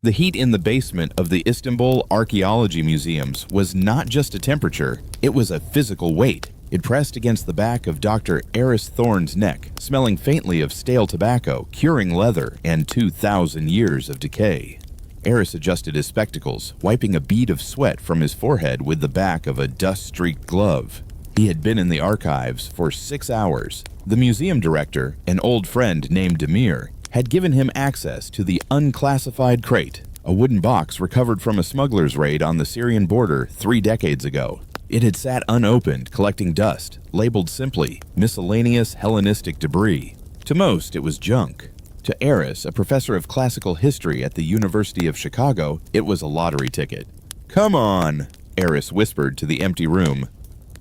The heat in the basement of the Istanbul Archaeology museums was not just a temperature, it was a physical weight. It pressed against the back of Dr. Aris Thorne's neck, smelling faintly of stale tobacco, curing leather, and 2,000 years of decay. Aris adjusted his spectacles, wiping a bead of sweat from his forehead with the back of a dust-streaked glove. He had been in the archives for 6 hours. The museum director, an old friend named Demir, had given him access to the unclassified crate, a wooden box recovered from a smuggler's raid on the Syrian border 3 decades ago. It had sat unopened, collecting dust, labeled simply miscellaneous Hellenistic debris. To most, it was junk. To Aris, a professor of classical history at the University of Chicago, it was a lottery ticket. "Come on," Aris whispered to the empty room.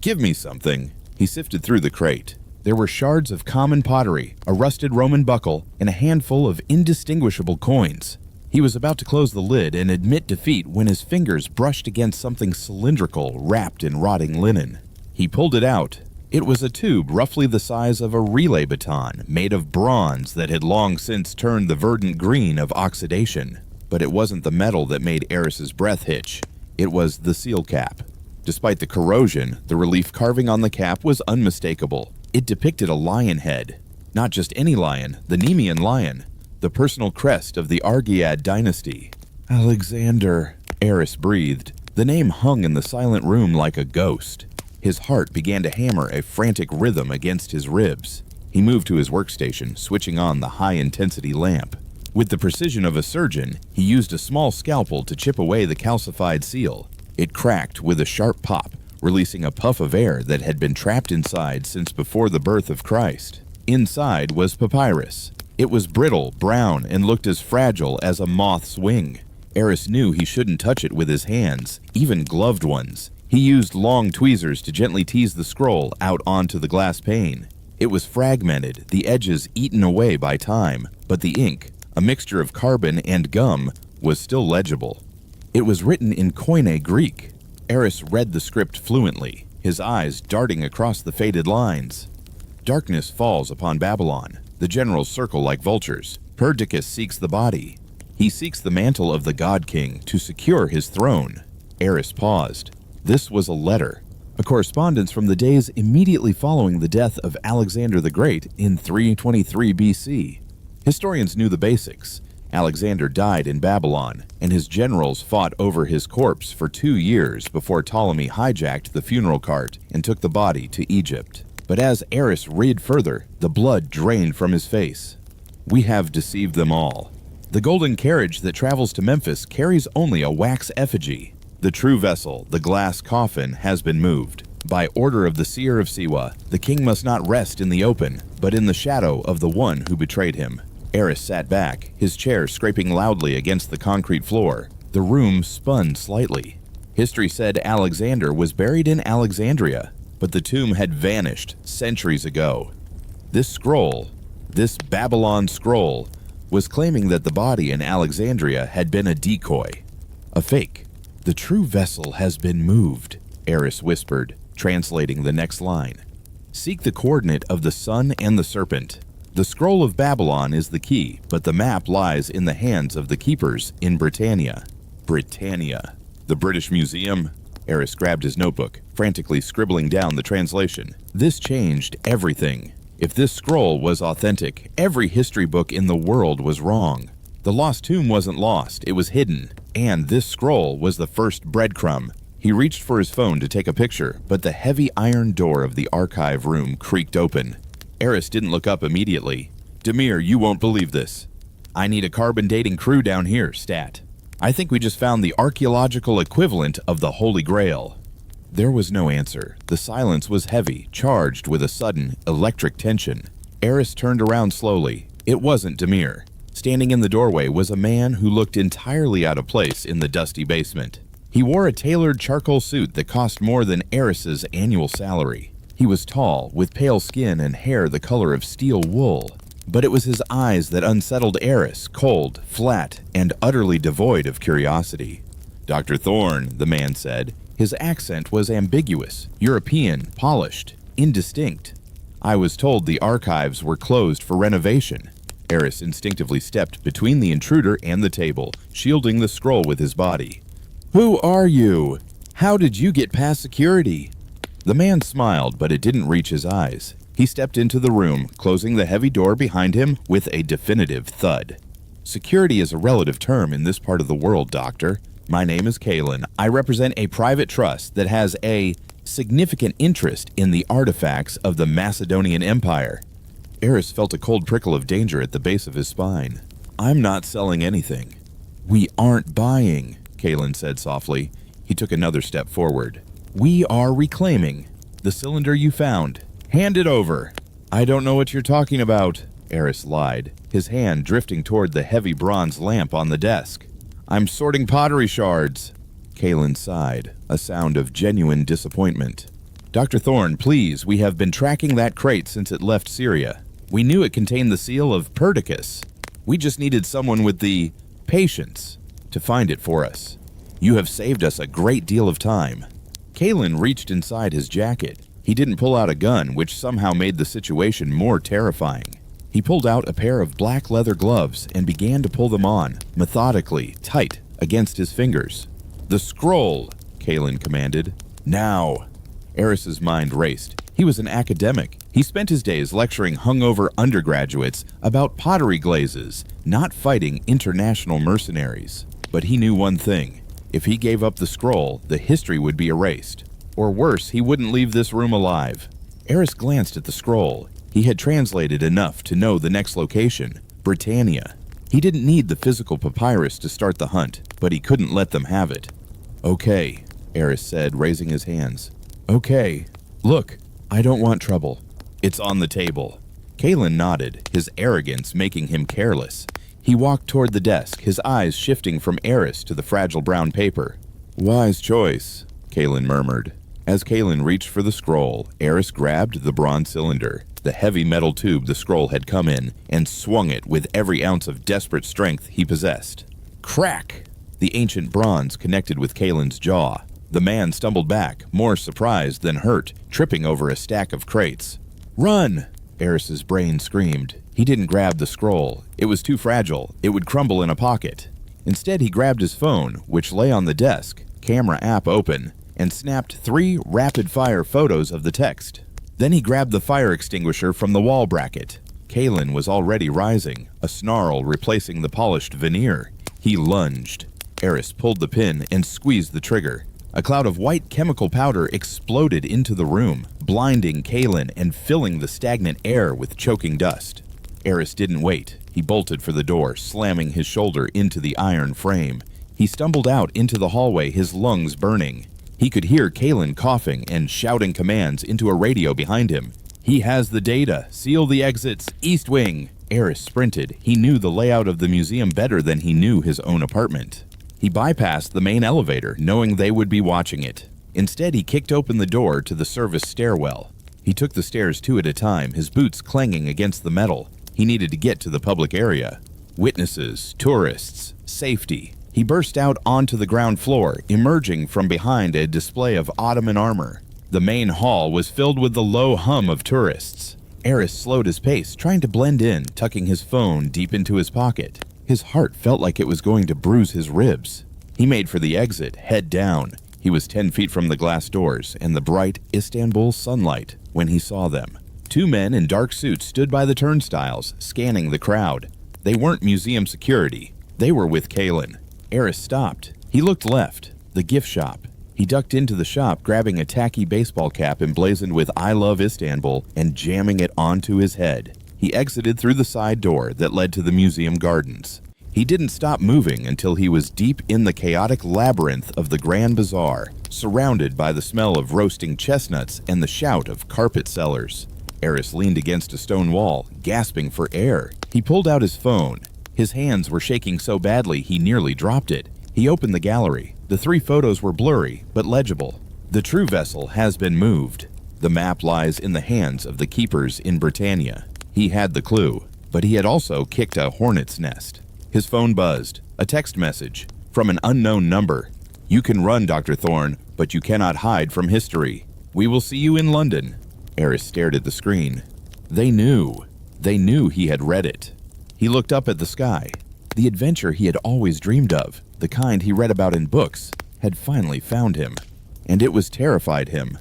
"Give me something." He sifted through the crate. There were shards of common pottery, a rusted Roman buckle, and a handful of indistinguishable coins. He was about to close the lid and admit defeat when his fingers brushed against something cylindrical wrapped in rotting linen. He pulled it out. It was a tube roughly the size of a relay baton, made of bronze that had long since turned the verdant green of oxidation. But it wasn't the metal that made Aris's breath hitch. It was the seal cap. Despite the corrosion, the relief carving on the cap was unmistakable. It depicted a lion head. Not just any lion, the Nemean lion, the personal crest of the Argead dynasty. "Alexander," Aris breathed. The name hung in the silent room like a ghost. His heart began to hammer a frantic rhythm against his ribs. He moved to his workstation, switching on the high-intensity lamp. With the precision of a surgeon, he used a small scalpel to chip away the calcified seal. It cracked with a sharp pop, releasing a puff of air that had been trapped inside since before the birth of Christ. Inside was papyrus. It was brittle, brown, and looked as fragile as a moth's wing. Aris knew he shouldn't touch it with his hands, even gloved ones. He used long tweezers to gently tease the scroll out onto the glass pane. It was fragmented, the edges eaten away by time, but the ink, a mixture of carbon and gum, was still legible. It was written in Koine Greek. Aris read the script fluently, his eyes darting across the faded lines. Darkness falls upon Babylon. The generals circle like vultures. Perdiccas seeks the body. He seeks the mantle of the God King to secure his throne. Aris paused. This was a letter, a correspondence from the days immediately following the death of Alexander the Great in 323 BC. Historians knew the basics. Alexander died in Babylon, and his generals fought over his corpse for 2 years before Ptolemy hijacked the funeral cart and took the body to Egypt. But as Aris read further, the blood drained from his face. "We have deceived them all. The golden carriage that travels to Memphis carries only a wax effigy. The true vessel, the glass coffin, has been moved. By order of the seer of Siwa, the king must not rest in the open, but in the shadow of the one who betrayed him." Aris sat back, his chair scraping loudly against the concrete floor. The room spun slightly. History said Alexander was buried in Alexandria, but the tomb had vanished centuries ago. This scroll, this Babylon scroll, was claiming that the body in Alexandria had been a decoy, a fake. "The true vessel has been moved," Aris whispered, translating the next line. "Seek the coordinate of the sun and the serpent. The scroll of Babylon is the key, but the map lies in the hands of the keepers in Britannia." Britannia. The British Museum? Aris grabbed his notebook, frantically scribbling down the translation. This changed everything. If this scroll was authentic, every history book in the world was wrong. The lost tomb wasn't lost, it was hidden. And this scroll was the first breadcrumb. He reached for his phone to take a picture, but the heavy iron door of the archive room creaked open. Aris didn't look up immediately. "Demir, you won't believe this. I need a carbon dating crew down here, stat. I think we just found the archaeological equivalent of the Holy Grail." There was no answer. The silence was heavy, charged with a sudden electric tension. Aris turned around slowly. It wasn't Demir. Standing in the doorway was a man who looked entirely out of place in the dusty basement. He wore a tailored charcoal suit that cost more than Aris's annual salary. He was tall, with pale skin and hair the color of steel wool. But it was his eyes that unsettled Aris, cold, flat, and utterly devoid of curiosity. "Dr. Thorne," the man said. His accent was ambiguous, European, polished, indistinct. "I was told the archives were closed for renovation." Eris instinctively stepped between the intruder and the table, shielding the scroll with his body. "Who are you? How did you get past security?" The man smiled, but it didn't reach his eyes. He stepped into the room, closing the heavy door behind him with a definitive thud. "Security is a relative term in this part of the world, Doctor. My name is Kalen. I represent a private trust that has a significant interest in the artifacts of the Macedonian Empire." Eris felt a cold prickle of danger at the base of his spine. "I'm not selling anything." "We aren't buying," Kalen said softly. He took another step forward. "We are reclaiming the cylinder you found. Hand it over." "I don't know what you're talking about," Eris lied, his hand drifting toward the heavy bronze lamp on the desk. "I'm sorting pottery shards." Kalen sighed, a sound of genuine disappointment. "Dr. Thorne, please, we have been tracking that crate since it left Syria. We knew it contained the seal of Perdiccas. We just needed someone with the patience to find it for us. You have saved us a great deal of time." Kalen reached inside his jacket. He didn't pull out a gun, which somehow made the situation more terrifying. He pulled out a pair of black leather gloves and began to pull them on, methodically, tight, against his fingers. "The scroll," Kalen commanded. "Now." Eris's mind raced. He was an academic. He spent his days lecturing hungover undergraduates about pottery glazes, not fighting international mercenaries. But he knew one thing. If he gave up the scroll, the history would be erased. Or worse, he wouldn't leave this room alive. Eris glanced at the scroll. He had translated enough to know the next location, Britannia. He didn't need the physical papyrus to start the hunt, but he couldn't let them have it. "Okay," Eris said, raising his hands. "Okay. Look, I don't want trouble. It's on the table." Kalen nodded, his arrogance making him careless. He walked toward the desk, his eyes shifting from Eris to the fragile brown paper. "Wise choice," Kalen murmured. As Kalen reached for the scroll, Eris grabbed the bronze cylinder, the heavy metal tube the scroll had come in, and swung it with every ounce of desperate strength he possessed. Crack! The ancient bronze connected with Kalen's jaw. The man stumbled back, more surprised than hurt, tripping over a stack of crates. "Run!" Eris's brain screamed. He didn't grab the scroll. It was too fragile. It would crumble in a pocket. Instead, he grabbed his phone, which lay on the desk, camera app open, and snapped 3 rapid-fire photos of the text. Then he grabbed the fire extinguisher from the wall bracket. Kalen was already rising, a snarl replacing the polished veneer. He lunged. Eris pulled the pin and squeezed the trigger. A cloud of white chemical powder exploded into the room, blinding Kalen and filling the stagnant air with choking dust. Eris didn't wait. He bolted for the door, slamming his shoulder into the iron frame. He stumbled out into the hallway, his lungs burning. He could hear Kalen coughing and shouting commands into a radio behind him. "He has the data. Seal the exits. East wing." Eris sprinted. He knew the layout of the museum better than he knew his own apartment. He bypassed the main elevator, knowing they would be watching it. Instead, he kicked open the door to the service stairwell. He took the stairs 2 at a time, his boots clanging against the metal. He needed to get to the public area. Witnesses, tourists, safety. He burst out onto the ground floor, emerging from behind a display of Ottoman armor. The main hall was filled with the low hum of tourists. Eris slowed his pace, trying to blend in, tucking his phone deep into his pocket. His heart felt like it was going to bruise his ribs. He made for the exit, head down. He was 10 feet from the glass doors and the bright Istanbul sunlight when he saw them. 2 men in dark suits stood by the turnstiles, scanning the crowd. They weren't museum security. They were with Kalen. Eris stopped. He looked left, the gift shop. He ducked into the shop, grabbing a tacky baseball cap emblazoned with "I love Istanbul" and jamming it onto his head. He exited through the side door that led to the museum gardens. He didn't stop moving until he was deep in the chaotic labyrinth of the Grand Bazaar, surrounded by the smell of roasting chestnuts and the shout of carpet sellers. Eris leaned against a stone wall, gasping for air. He pulled out his phone. His hands were shaking so badly he nearly dropped it. He opened the gallery. The 3 photos were blurry, but legible. The true vessel has been moved. The map lies in the hands of the keepers in Britannia. He had the clue, but he had also kicked a hornet's nest. His phone buzzed. A text message from an unknown number. "You can run, Dr. Thorne, but you cannot hide from history. We will see you in London." Eris stared at the screen. They knew. They knew he had read it. He looked up at the sky. The adventure he had always dreamed of, the kind he read about in books, had finally found him. And it was terrified him.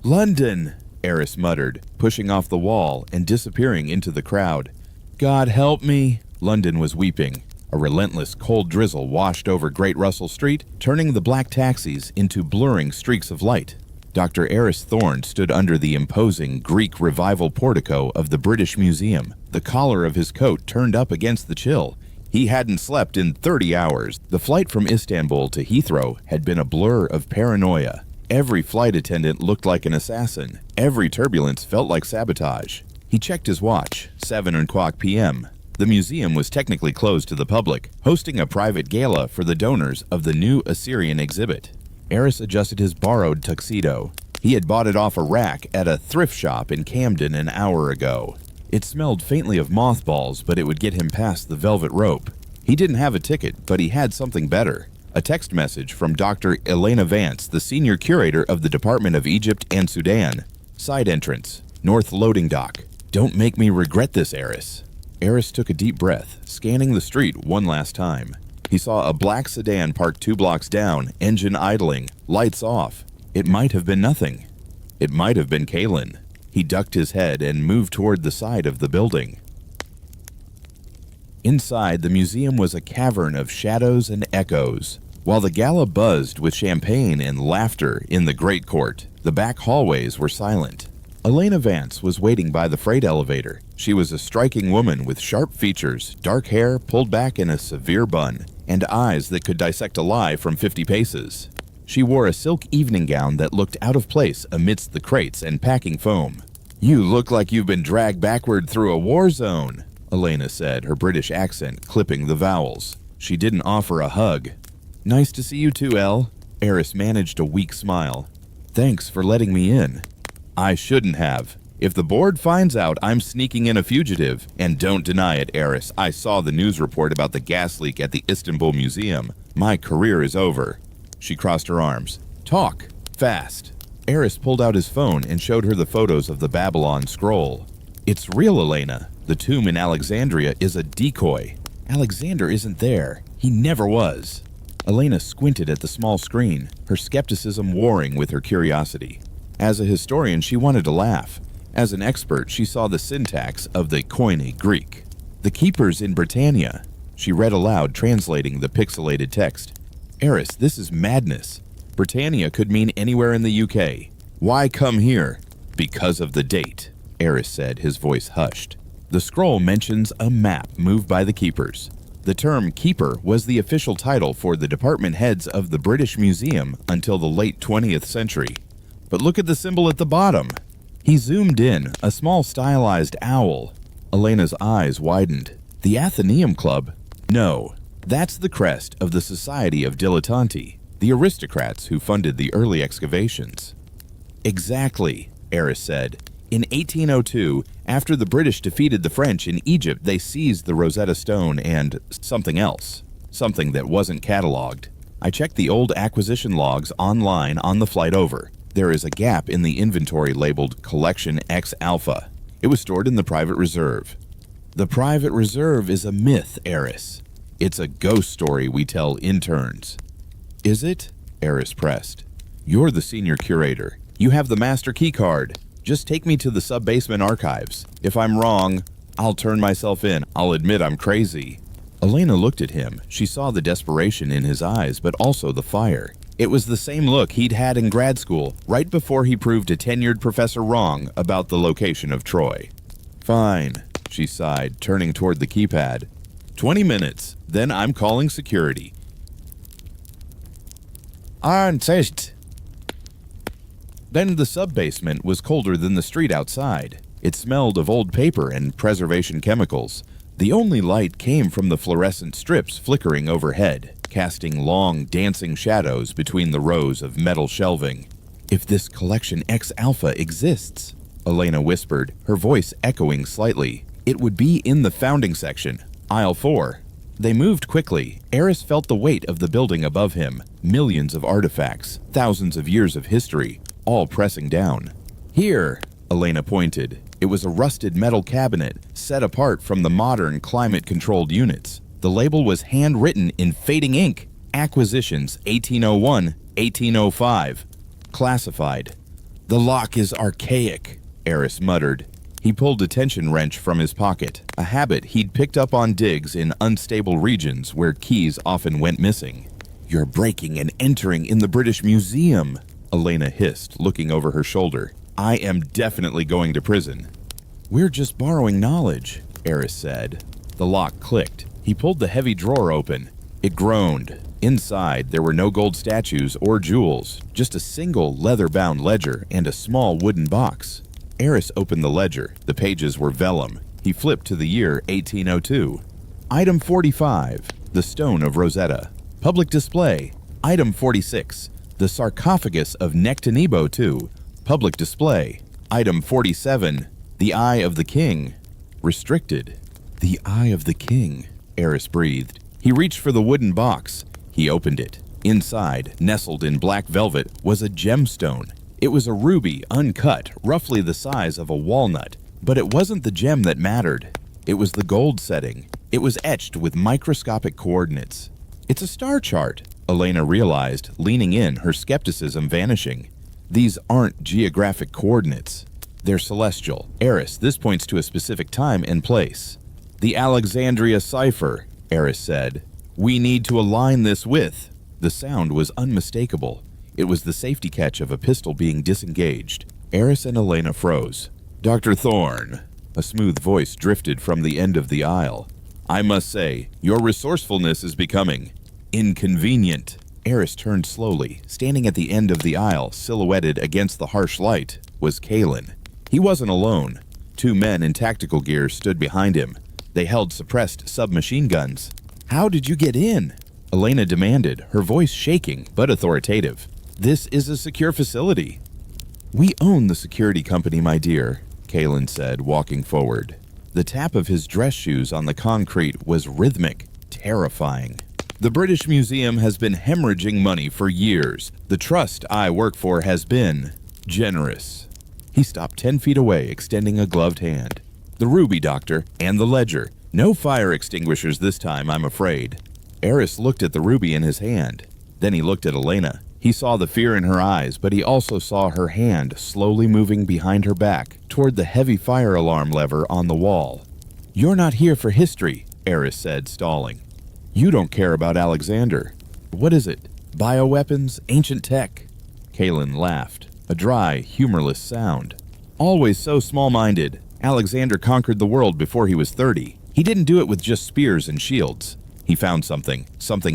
"London!" Eris muttered, pushing off the wall and disappearing into the crowd. "God help me!" London was weeping. A relentless cold drizzle washed over Great Russell Street, turning the black taxis into blurring streaks of light. Dr. Eris Thorne stood under the imposing Greek Revival portico of the British Museum, the collar of his coat turned up against the chill. He hadn't slept in 30 hours. The flight from Istanbul to Heathrow had been a blur of paranoia. Every flight attendant looked like an assassin. Every turbulence felt like sabotage. He checked his watch, 7:00 p.m. The museum was technically closed to the public, hosting a private gala for the donors of the new Assyrian exhibit. Eris adjusted his borrowed tuxedo. He had bought it off a rack at a thrift shop in Camden an hour ago. It smelled faintly of mothballs, but it would get him past the velvet rope. He didn't have a ticket, but he had something better. A text message from Dr. Elena Vance, the senior curator of the Department of Egypt and Sudan. Side entrance, north loading dock. "Don't make me regret this, Eris." Eris took a deep breath, scanning the street one last time. He saw a black sedan parked 2 blocks down, engine idling, lights off. It might have been nothing. It might have been Kalen. He ducked his head and moved toward the side of the building. Inside, the museum was a cavern of shadows and echoes. While the gala buzzed with champagne and laughter in the great court, the back hallways were silent. Elena Vance was waiting by the freight elevator. She was a striking woman with sharp features, dark hair pulled back in a severe bun, and eyes that could dissect a lie from 50 paces. She wore a silk evening gown that looked out of place amidst the crates and packing foam. "You look like you've been dragged backward through a war zone," Elena said, her British accent clipping the vowels. She didn't offer a hug. "Nice to see you too, Elle." Eris managed a weak smile. "Thanks for letting me in." "I shouldn't have. If the board finds out I'm sneaking in a fugitive, and don't deny it, Eris, I saw the news report about the gas leak at the Istanbul Museum. My career is over." She crossed her arms. "Talk. Fast." Eris pulled out his phone and showed her the photos of the Babylon scroll. "It's real, Elena. The tomb in Alexandria is a decoy. Alexander isn't there. He never was." Elena squinted at the small screen, her skepticism warring with her curiosity. As a historian, she wanted to laugh. As an expert, she saw the syntax of the Koine Greek. "The keepers in Britannia," she read aloud, translating the pixelated text. "Eris, this is madness. Britannia could mean anywhere in the UK. Why come here?" "Because of the date," Eris said, his voice hushed. The scroll mentions a map moved by the keepers. The term keeper was the official title for the department heads of the British Museum until the late 20th century. But look at the symbol at the bottom. He zoomed in, a small stylized owl. Elena's eyes widened. "The Athenaeum Club? No, that's the crest of the Society of Dilettanti, the aristocrats who funded the early excavations." "Exactly," Eris said. "In 1802, after the British defeated the French in Egypt, they seized the Rosetta Stone and something else, something that wasn't cataloged. I checked the old acquisition logs online on the flight over. There is a gap in the inventory labeled Collection X Alpha. It was stored in the private reserve." "The private reserve is a myth, Eris. It's a ghost story we tell interns." "Is it?" Eris pressed. "You're the senior curator. You have the master key card. Just take me to the sub-basement archives. If I'm wrong, I'll turn myself in. I'll admit I'm crazy." Elena looked at him. She saw the desperation in his eyes, but also the fire. It was the same look he'd had in grad school, right before he proved a tenured professor wrong about the location of Troy. "Fine," she sighed, turning toward the keypad. 20 minutes, then I'm calling security." "Unsolved." Then the sub-basement was colder than the street outside. It smelled of old paper and preservation chemicals. The only light came from the fluorescent strips flickering overhead, casting long, dancing shadows between the rows of metal shelving. "If this Collection X Alpha exists," Elena whispered, her voice echoing slightly, "it would be in the founding section, aisle 4. They moved quickly. Eris felt the weight of the building above him, millions of artifacts, thousands of years of history, all pressing down. "Here," Elena pointed. It was a rusted metal cabinet set apart from the modern climate-controlled units. The label was handwritten in fading ink. Acquisitions 1801, 1805. Classified. "The lock is archaic," Eris muttered. He pulled a tension wrench from his pocket, a habit he'd picked up on digs in unstable regions where keys often went missing. "You're breaking and entering in the British Museum," Elena hissed, looking over her shoulder. "I am definitely going to prison." "We're just borrowing knowledge," Eris said. The lock clicked. He pulled the heavy drawer open. It groaned. Inside, there were no gold statues or jewels, just a single leather-bound ledger and a small wooden box. Eris opened the ledger. The pages were vellum. He flipped to the year 1802. Item 45, the Stone of Rosetta. Public display. Item 46, the sarcophagus of Nectanebo II. Public display. Item 47, the Eye of the King. Restricted. The Eye of the King, Eris breathed. He reached for the wooden box. He opened it. Inside, nestled in black velvet, was a gemstone. It was a ruby, uncut, roughly the size of a walnut. But it wasn't the gem that mattered. It was the gold setting. It was etched with microscopic coordinates. "It's a star chart," Elena realized, leaning in, her skepticism vanishing. "These aren't geographic coordinates. They're celestial. Eris, this points to a specific time and place." "The Alexandria cipher," Eris said. "We need to align this with." The sound was unmistakable. It was the safety catch of a pistol being disengaged. Eris and Elena froze. "Dr. Thorne," a smooth voice drifted from the end of the aisle. "I must say, your resourcefulness is becoming inconvenient." Eris turned slowly. Standing at the end of the aisle, silhouetted against the harsh light, was Kalen. He wasn't alone. Two men in tactical gear stood behind him. They held suppressed submachine guns. "How did you get in?" Elena demanded, her voice shaking but authoritative. "This is a secure facility." "We own the security company, my dear," Kalen said, walking forward. The tap of his dress shoes on the concrete was rhythmic, terrifying. "The British Museum has been hemorrhaging money for years. The trust I work for has been generous." He stopped 10 feet away, extending a gloved hand. "The ruby, Doctor, and the ledger. No fire extinguishers this time, I'm afraid." Eris looked at the ruby in his hand. Then he looked at Elena. He saw the fear in her eyes, but he also saw her hand slowly moving behind her back toward the heavy fire alarm lever on the wall. "You're not here for history," Eris said, stalling. "You don't care about Alexander. What is it? Bioweapons? Ancient tech?" Kalen laughed, a dry, humorless sound. "Always so small-minded. Alexander conquered the world before he was 30. He didn't do it with just spears and shields. He found something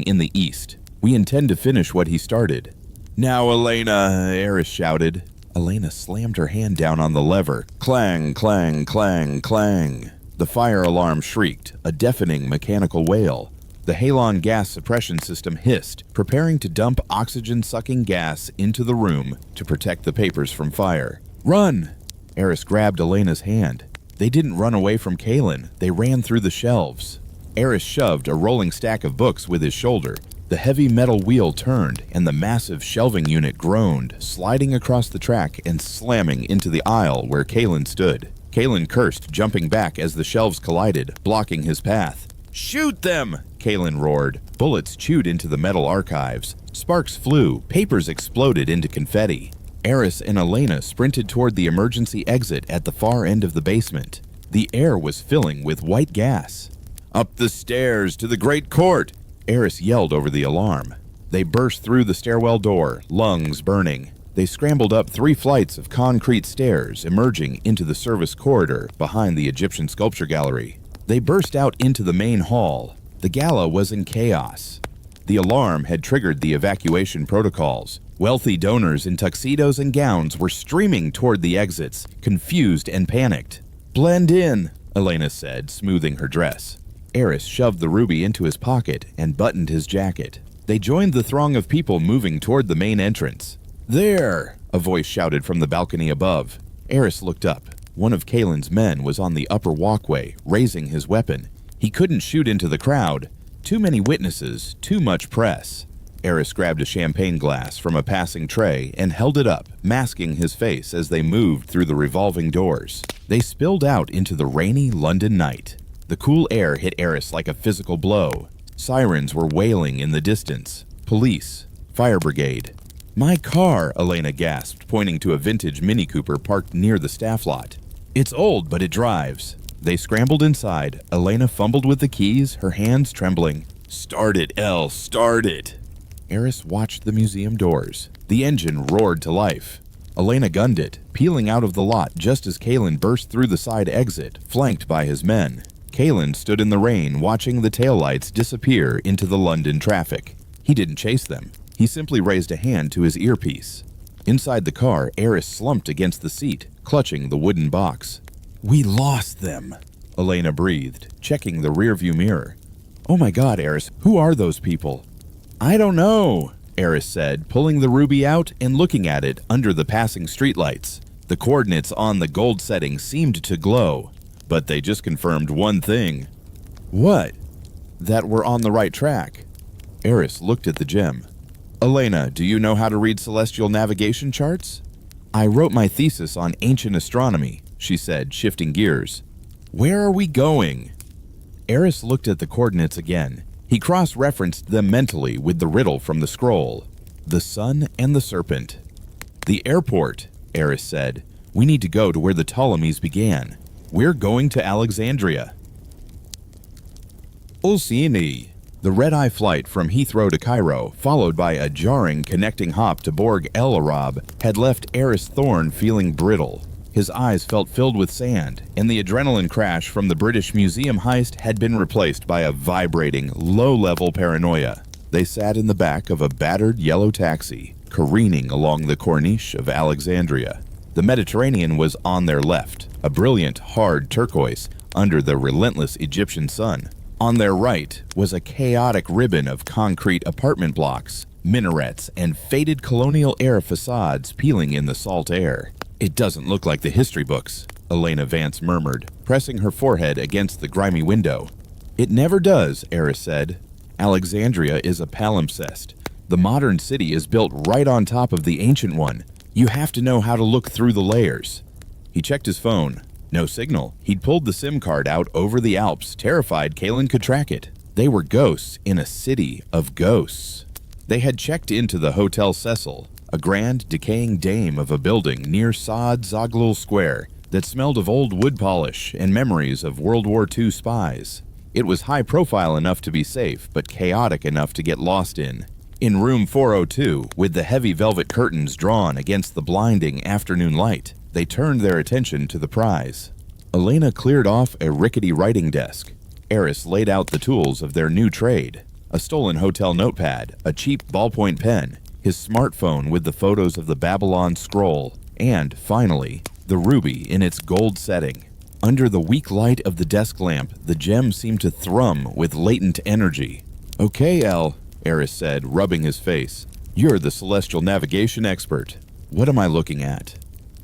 in the east. We intend to finish what he started." "Now, Elena," Eris shouted. Elena slammed her hand down on the lever. Clang, clang, clang, clang. The fire alarm shrieked, a deafening mechanical wail. The halon gas suppression system hissed, preparing to dump oxygen-sucking gas into the room to protect the papers from fire. "Run!" Eris grabbed Elena's hand. They didn't run away from Kalen. They ran through the shelves. Eris shoved a rolling stack of books with his shoulder. The heavy metal wheel turned, and the massive shelving unit groaned, sliding across the track and slamming into the aisle where Kalen stood. Kalen cursed, jumping back as the shelves collided, blocking his path. "Shoot them!" Kalen roared. Bullets chewed into the metal archives. Sparks flew. Papers exploded into confetti. Eris and Elena sprinted toward the emergency exit at the far end of the basement. The air was filling with white gas. "Up the stairs to the great court!" Eris yelled over the alarm. They burst through the stairwell door, lungs burning. They scrambled up 3 flights of concrete stairs, emerging into the service corridor behind the Egyptian sculpture gallery. They burst out into the main hall. The gala was in chaos. The alarm had triggered the evacuation protocols. Wealthy donors in tuxedos and gowns were streaming toward the exits, confused and panicked. "Blend in," Elena said, smoothing her dress. Eris shoved the ruby into his pocket and buttoned his jacket. They joined the throng of people moving toward the main entrance. "There!" a voice shouted from the balcony above. Eris looked up. One of Kalen's men was on the upper walkway, raising his weapon. He couldn't shoot into the crowd. Too many witnesses, too much press. Eris grabbed a champagne glass from a passing tray and held it up, masking his face as they moved through the revolving doors. They spilled out into the rainy London night. The cool air hit Eris like a physical blow. Sirens were wailing in the distance. Police, fire brigade. "My car," Elena gasped, pointing to a vintage Mini Cooper parked near the staff lot. "It's old, but it drives." They scrambled inside. Elena fumbled with the keys, her hands trembling. "Start it, Elle, start it." Eris watched the museum doors. The engine roared to life. Elena gunned it, peeling out of the lot just as Kalen burst through the side exit, flanked by his men. Kalen stood in the rain, watching the taillights disappear into the London traffic. He didn't chase them. He simply raised a hand to his earpiece. Inside the car, Eris slumped against the seat, clutching the wooden box. "We lost them," Elena breathed, checking the rearview mirror. "Oh my God, Eris, who are those people?" "I don't know," Eris said, pulling the ruby out and looking at it under the passing streetlights. The coordinates on the gold setting seemed to glow, but they just confirmed one thing. "What?" "That we're on the right track." Eris looked at the gem. "Elena, do you know how to read celestial navigation charts?" "I wrote my thesis on ancient astronomy," she said, shifting gears. "Where are we going?" Eris looked at the coordinates again. He cross-referenced them mentally with the riddle from the scroll. The sun and the serpent. "The airport," Eris said. "We need to go to where the Ptolemies began. We're going to Alexandria." Ulcini. The red-eye flight from Heathrow to Cairo, followed by a jarring connecting hop to Borg El Arab, had left Eris Thorne feeling brittle. His eyes felt filled with sand, and the adrenaline crash from the British Museum heist had been replaced by a vibrating, low-level paranoia. They sat in the back of a battered yellow taxi, careening along the Corniche of Alexandria. The Mediterranean was on their left, a brilliant, hard turquoise under the relentless Egyptian sun. On their right was a chaotic ribbon of concrete apartment blocks, minarets, and faded colonial-era facades peeling in the salt air. "It doesn't look like the history books," Elena Vance murmured, pressing her forehead against the grimy window. "It never does," Eris said. "Alexandria is a palimpsest. The modern city is built right on top of the ancient one. You have to know how to look through the layers." He checked his phone. No signal. He'd pulled the SIM card out over the Alps, terrified Kalen could track it. They were ghosts in a city of ghosts. They had checked into the Hotel Cecil, a grand, decaying dame of a building near Saad Zaghloul Square that smelled of old wood polish and memories of World War II spies. It was high profile enough to be safe, but chaotic enough to get lost in. In room 402, with the heavy velvet curtains drawn against the blinding afternoon light, they turned their attention to the prize. Elena cleared off a rickety writing desk. Eris laid out the tools of their new trade: a stolen hotel notepad, a cheap ballpoint pen, his smartphone with the photos of the Babylon scroll, and, finally, the ruby in its gold setting. Under the weak light of the desk lamp, the gem seemed to thrum with latent energy. "Okay, Elle," Eris said, rubbing his face. "You're the celestial navigation expert. What am I looking at?"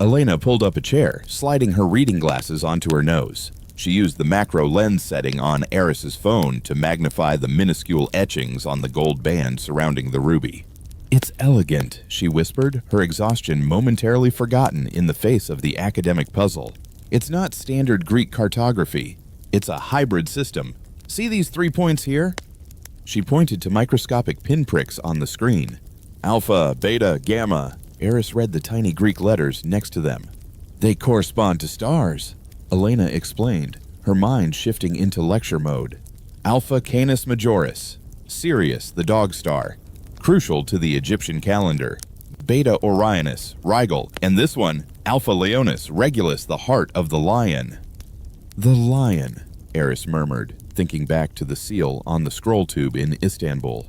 Elena pulled up a chair, sliding her reading glasses onto her nose. She used the macro lens setting on Eris's phone to magnify the minuscule etchings on the gold band surrounding the ruby. "It's elegant," she whispered, her exhaustion momentarily forgotten in the face of the academic puzzle. "It's not standard Greek cartography. It's a hybrid system. See these 3 points here?" She pointed to microscopic pinpricks on the screen. "Alpha, beta, gamma." Eris read the tiny Greek letters next to them. "They correspond to stars," Elena explained, her mind shifting into lecture mode. "Alpha Canis Majoris, Sirius, the dog star, crucial to the Egyptian calendar. Beta Orionis, Rigel, and this one, Alpha Leonis, Regulus, the heart of the lion." "The lion," Eris murmured, thinking back to the seal on the scroll tube in Istanbul.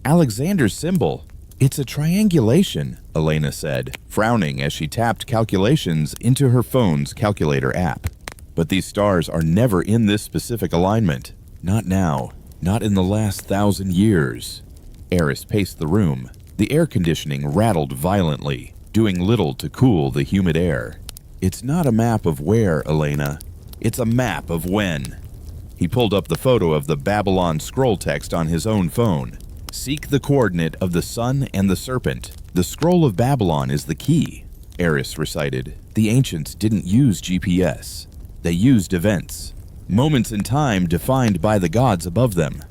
"Alexander's symbol. It's a triangulation," Elena said, frowning as she tapped calculations into her phone's calculator app. "But these stars are never in this specific alignment. Not now. Not in the last 1,000 years. Eris paced the room. The air conditioning rattled violently, doing little to cool the humid air. "It's not a map of where, Elena. It's a map of when." He pulled up the photo of the Babylon scroll text on his own phone. Seek the coordinate of the sun and the serpent. The scroll of Babylon is the key, Eris recited. The ancients didn't use GPS. They used events. Moments in time defined by the gods above them.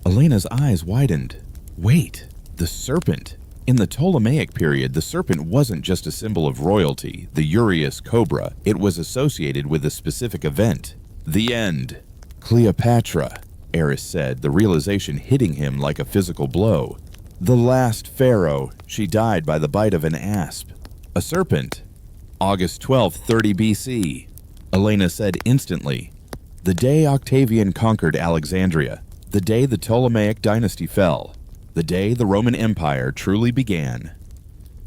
Elena's eyes widened. Wait, the serpent. In the Ptolemaic period, the serpent wasn't just a symbol of royalty, the Urius cobra. It was associated with a specific event. The end. Cleopatra, Eris said, the realization hitting him like a physical blow. The last pharaoh. She died by the bite of an asp. A serpent. August 12, 30 BC. Elena said instantly. The day Octavian conquered Alexandria. The day the Ptolemaic dynasty fell. The day the Roman Empire truly began.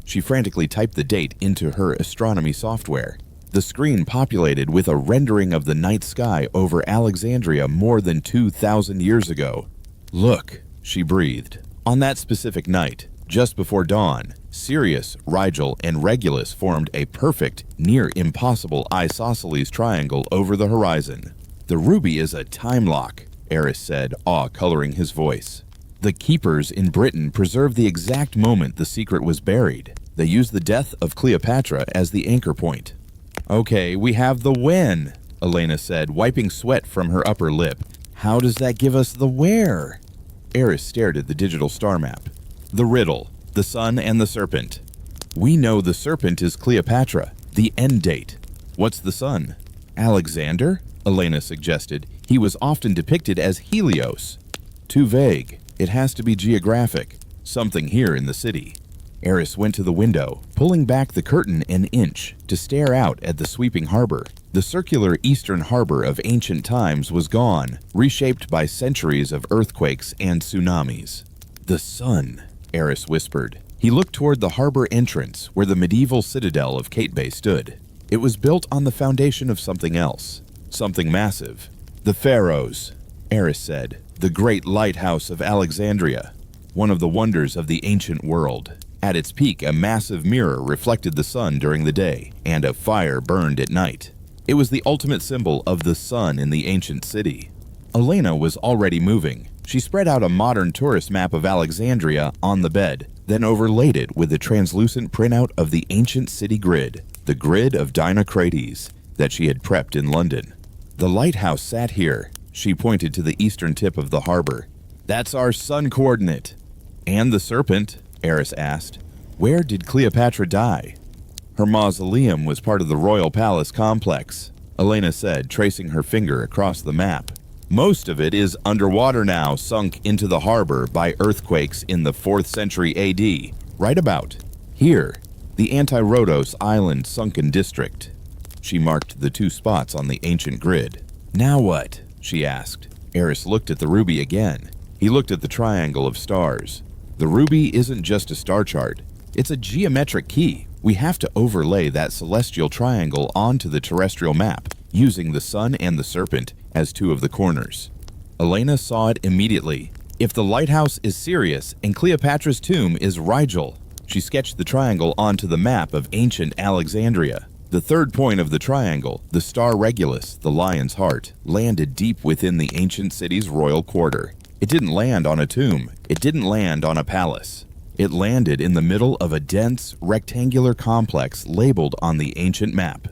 She frantically typed the date into her astronomy software. The screen populated with a rendering of the night sky over Alexandria more than 2,000 years ago. Look, she breathed. On that specific night, just before dawn, Sirius, Rigel, and Regulus formed a perfect, near-impossible isosceles triangle over the horizon. The ruby is a time lock, Eris said, awe coloring his voice. The keepers in Britain preserved the exact moment the secret was buried. They used the death of Cleopatra as the anchor point. Okay, we have the when, Elena said, wiping sweat from her upper lip. How does that give us the where? Eris stared at the digital star map. The riddle, the sun and the serpent. We know the serpent is Cleopatra, the end date. What's the sun? Alexander? Elena suggested. He was often depicted as Helios. Too vague. It has to be geographic. Something here in the city. Eris went to the window, pulling back the curtain an inch to stare out at the sweeping harbor. The circular eastern harbor of ancient times was gone, reshaped by centuries of earthquakes and tsunamis. The sun, Eris whispered. He looked toward the harbor entrance where the medieval citadel of Kate Bay stood. It was built on the foundation of something else, something massive. The pharaohs, Eris said. The great lighthouse of Alexandria, one of the wonders of the ancient world. At its peak, a massive mirror reflected the sun during the day, and a fire burned at night. It was the ultimate symbol of the sun in the ancient city. Elena was already moving. She spread out a modern tourist map of Alexandria on the bed, then overlaid it with the translucent printout of the ancient city grid, the grid of Dinocrates that she had prepped in London. The lighthouse sat here. She pointed to the eastern tip of the harbor. That's our sun coordinate. And the serpent, Eris asked. Where did Cleopatra die? Her mausoleum was part of the royal palace complex, Elena said, tracing her finger across the map. Most of it is underwater now, sunk into the harbor by earthquakes in the 4th century AD. Right about here, the Anti-Rhodos Island sunken district. She marked the 2 spots on the ancient grid. Now what? She asked. Eris looked at the ruby again. He looked at the triangle of stars. The ruby isn't just a star chart. It's a geometric key. We have to overlay that celestial triangle onto the terrestrial map, using the sun and the serpent as 2 of the corners. Elena saw it immediately. If the lighthouse is Sirius and Cleopatra's tomb is Rigel, she sketched the triangle onto the map of ancient Alexandria. The third point of the triangle, the star Regulus, the lion's heart, landed deep within the ancient city's royal quarter. It didn't land on a tomb. It didn't land on a palace. It landed in the middle of a dense, rectangular complex labeled on the ancient map.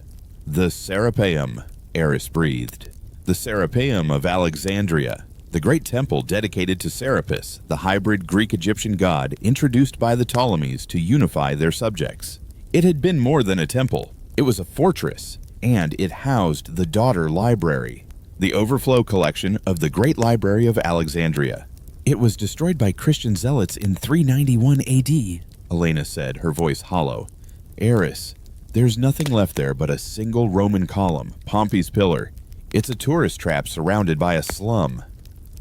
The Serapeum, Eris breathed. The Serapeum of Alexandria, the great temple dedicated to Serapis, the hybrid Greek-Egyptian god introduced by the Ptolemies to unify their subjects. It had been more than a temple. It was a fortress, and it housed the daughter library, the overflow collection of the Great Library of Alexandria. It was destroyed by Christian zealots in 391 AD, Elena said, her voice hollow. Eris, there's nothing left there but a single Roman column, Pompey's Pillar. It's a tourist trap surrounded by a slum.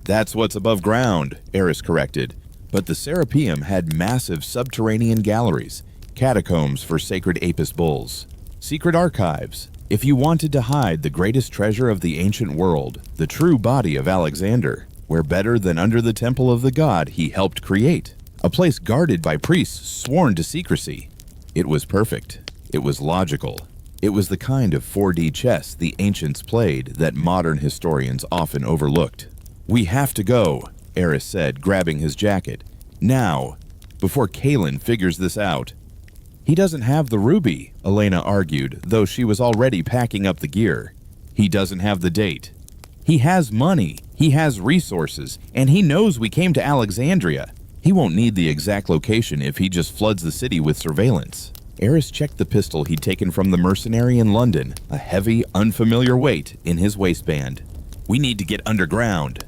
That's what's above ground, Eris corrected. But the Serapeum had massive subterranean galleries, catacombs for sacred Apis bulls. Secret archives. If you wanted to hide the greatest treasure of the ancient world, the true body of Alexander, where better than under the temple of the god he helped create, a place guarded by priests sworn to secrecy. It was perfect. It was logical. It was the kind of 4D chess the ancients played that modern historians often overlooked. We have to go, Eris said, grabbing his jacket. Now, before Kalen figures this out. He doesn't have the ruby, Elena argued, though she was already packing up the gear. He doesn't have the date. He has money, he has resources, and he knows we came to Alexandria. He won't need the exact location if he just floods the city with surveillance. Eris checked the pistol he'd taken from the mercenary in London, a heavy, unfamiliar weight in his waistband. We need to get underground.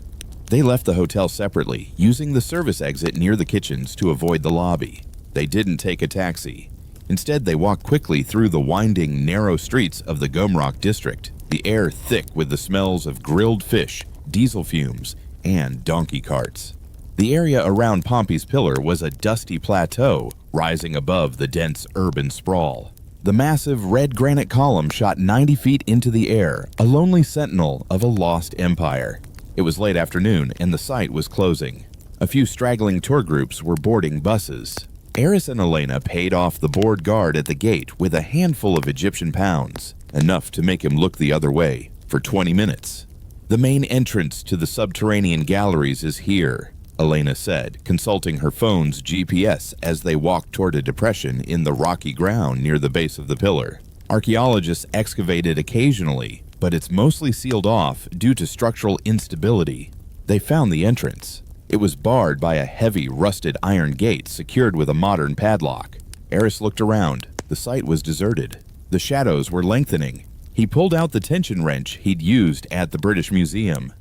They left the hotel separately, using the service exit near the kitchens to avoid the lobby. They didn't take a taxi. Instead, they walked quickly through the winding, narrow streets of the Gomrock district, the air thick with the smells of grilled fish, diesel fumes, and donkey carts. The area around Pompey's Pillar was a dusty plateau, rising above the dense urban sprawl. The massive red granite column shot 90 feet into the air, a lonely sentinel of a lost empire. It was late afternoon, and the site was closing. A few straggling tour groups were boarding buses. Eris and Elena paid off the board guard at the gate with a handful of Egyptian pounds, enough to make him look the other way, for 20 minutes. The main entrance to the subterranean galleries is here, Elena said, consulting her phone's GPS as they walked toward a depression in the rocky ground near the base of the pillar. Archaeologists excavated occasionally, but it's mostly sealed off due to structural instability. They found the entrance. It was barred by a heavy, rusted iron gate secured with a modern padlock. Eris looked around. The site was deserted. The shadows were lengthening. He pulled out the tension wrench he'd used at the British Museum.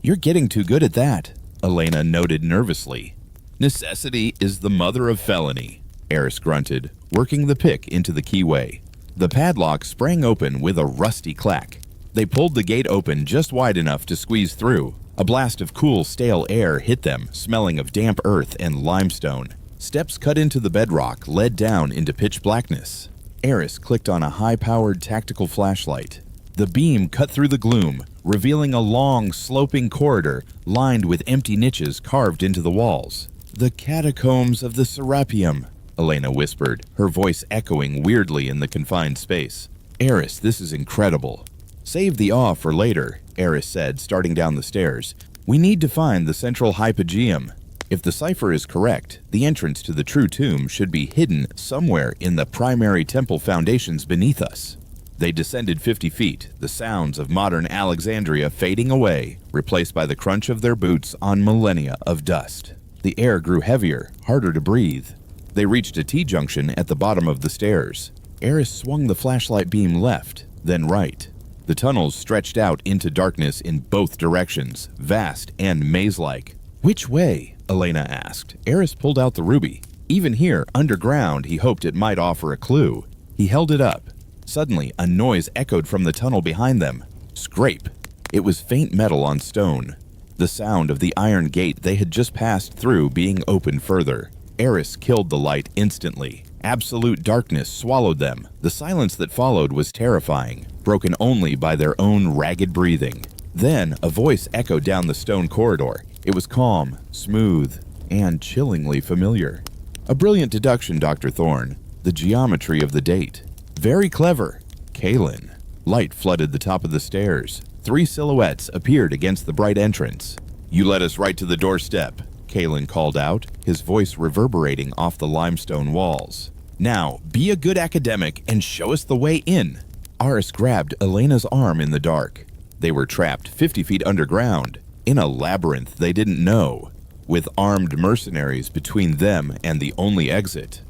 "You're getting too good at that," Elena noted nervously. "Necessity is the mother of felony," Eris grunted, working the pick into the keyway. The padlock sprang open with a rusty clack. They pulled the gate open just wide enough to squeeze through. A blast of cool, stale air hit them, smelling of damp earth and limestone. Steps cut into the bedrock led down into pitch blackness. Eris clicked on a high-powered tactical flashlight. The beam cut through the gloom, revealing a long, sloping corridor lined with empty niches carved into the walls. "The catacombs of the Serapeum," Elena whispered, her voice echoing weirdly in the confined space. "Eris, this is incredible." "Save the awe for later," Eris said, starting down the stairs. "We need to find the central hypogeum. If the cipher is correct, the entrance to the true tomb should be hidden somewhere in the primary temple foundations beneath us." They descended 50 feet, the sounds of modern Alexandria fading away, replaced by the crunch of their boots on millennia of dust. The air grew heavier, harder to breathe. They reached a T-junction at the bottom of the stairs. Eris swung the flashlight beam left, then right. The tunnels stretched out into darkness in both directions, vast and maze-like. "Which way?" Elena asked. Eris pulled out the ruby. Even here, underground, he hoped it might offer a clue. He held it up. Suddenly, a noise echoed from the tunnel behind them. Scrape. It was faint metal on stone. The sound of the iron gate they had just passed through being opened further. Eris killed the light instantly. Absolute darkness swallowed them. The silence that followed was terrifying, broken only by their own ragged breathing. Then, a voice echoed down the stone corridor. It was calm, smooth, and chillingly familiar. "A brilliant deduction, Dr. Thorne. The geometry of the date. Very clever. Kalen." Light flooded the top of the stairs. 3 silhouettes appeared against the bright entrance. "You led us right to the doorstep," Kalen called out, his voice reverberating off the limestone walls. "Now, be a good academic and show us the way in." Aris grabbed Elena's arm in the dark. They were trapped 50 feet underground, in a labyrinth they didn't know, with armed mercenaries between them and the only exit.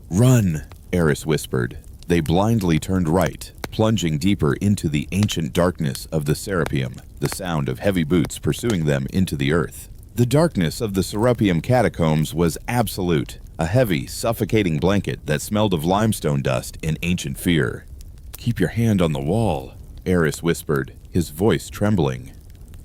"Run," Eris whispered. They blindly turned right, plunging deeper into the ancient darkness of the Serapeum, the sound of heavy boots pursuing them into the earth. The darkness of the Serapeum catacombs was absolute, a heavy, suffocating blanket that smelled of limestone dust and ancient fear. "Keep your hand on the wall," Eris whispered, his voice trembling.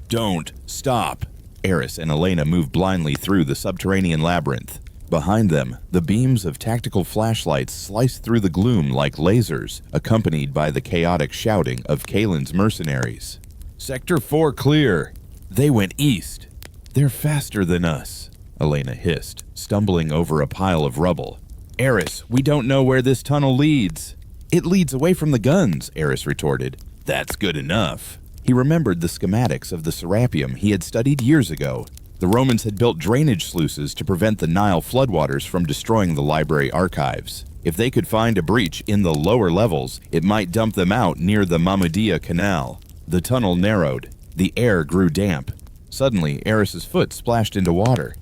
"Don't stop." Eris and Elena moved blindly through the subterranean labyrinth. Behind them, the beams of tactical flashlights sliced through the gloom like lasers, accompanied by the chaotic shouting of Kalen's mercenaries. "Sector 4 clear." "They went east." "They're faster than us," Elena hissed, stumbling over a pile of rubble. "Eris, we don't know where this tunnel leads." "It leads away from the guns," Eris retorted. "That's good enough." He remembered the schematics of the Serapeum he had studied years ago. The Romans had built drainage sluices to prevent the Nile floodwaters from destroying the library archives. If they could find a breach in the lower levels, it might dump them out near the Mahmudiyya Canal. The tunnel narrowed. The air grew damp. Suddenly, Eris's foot splashed into water.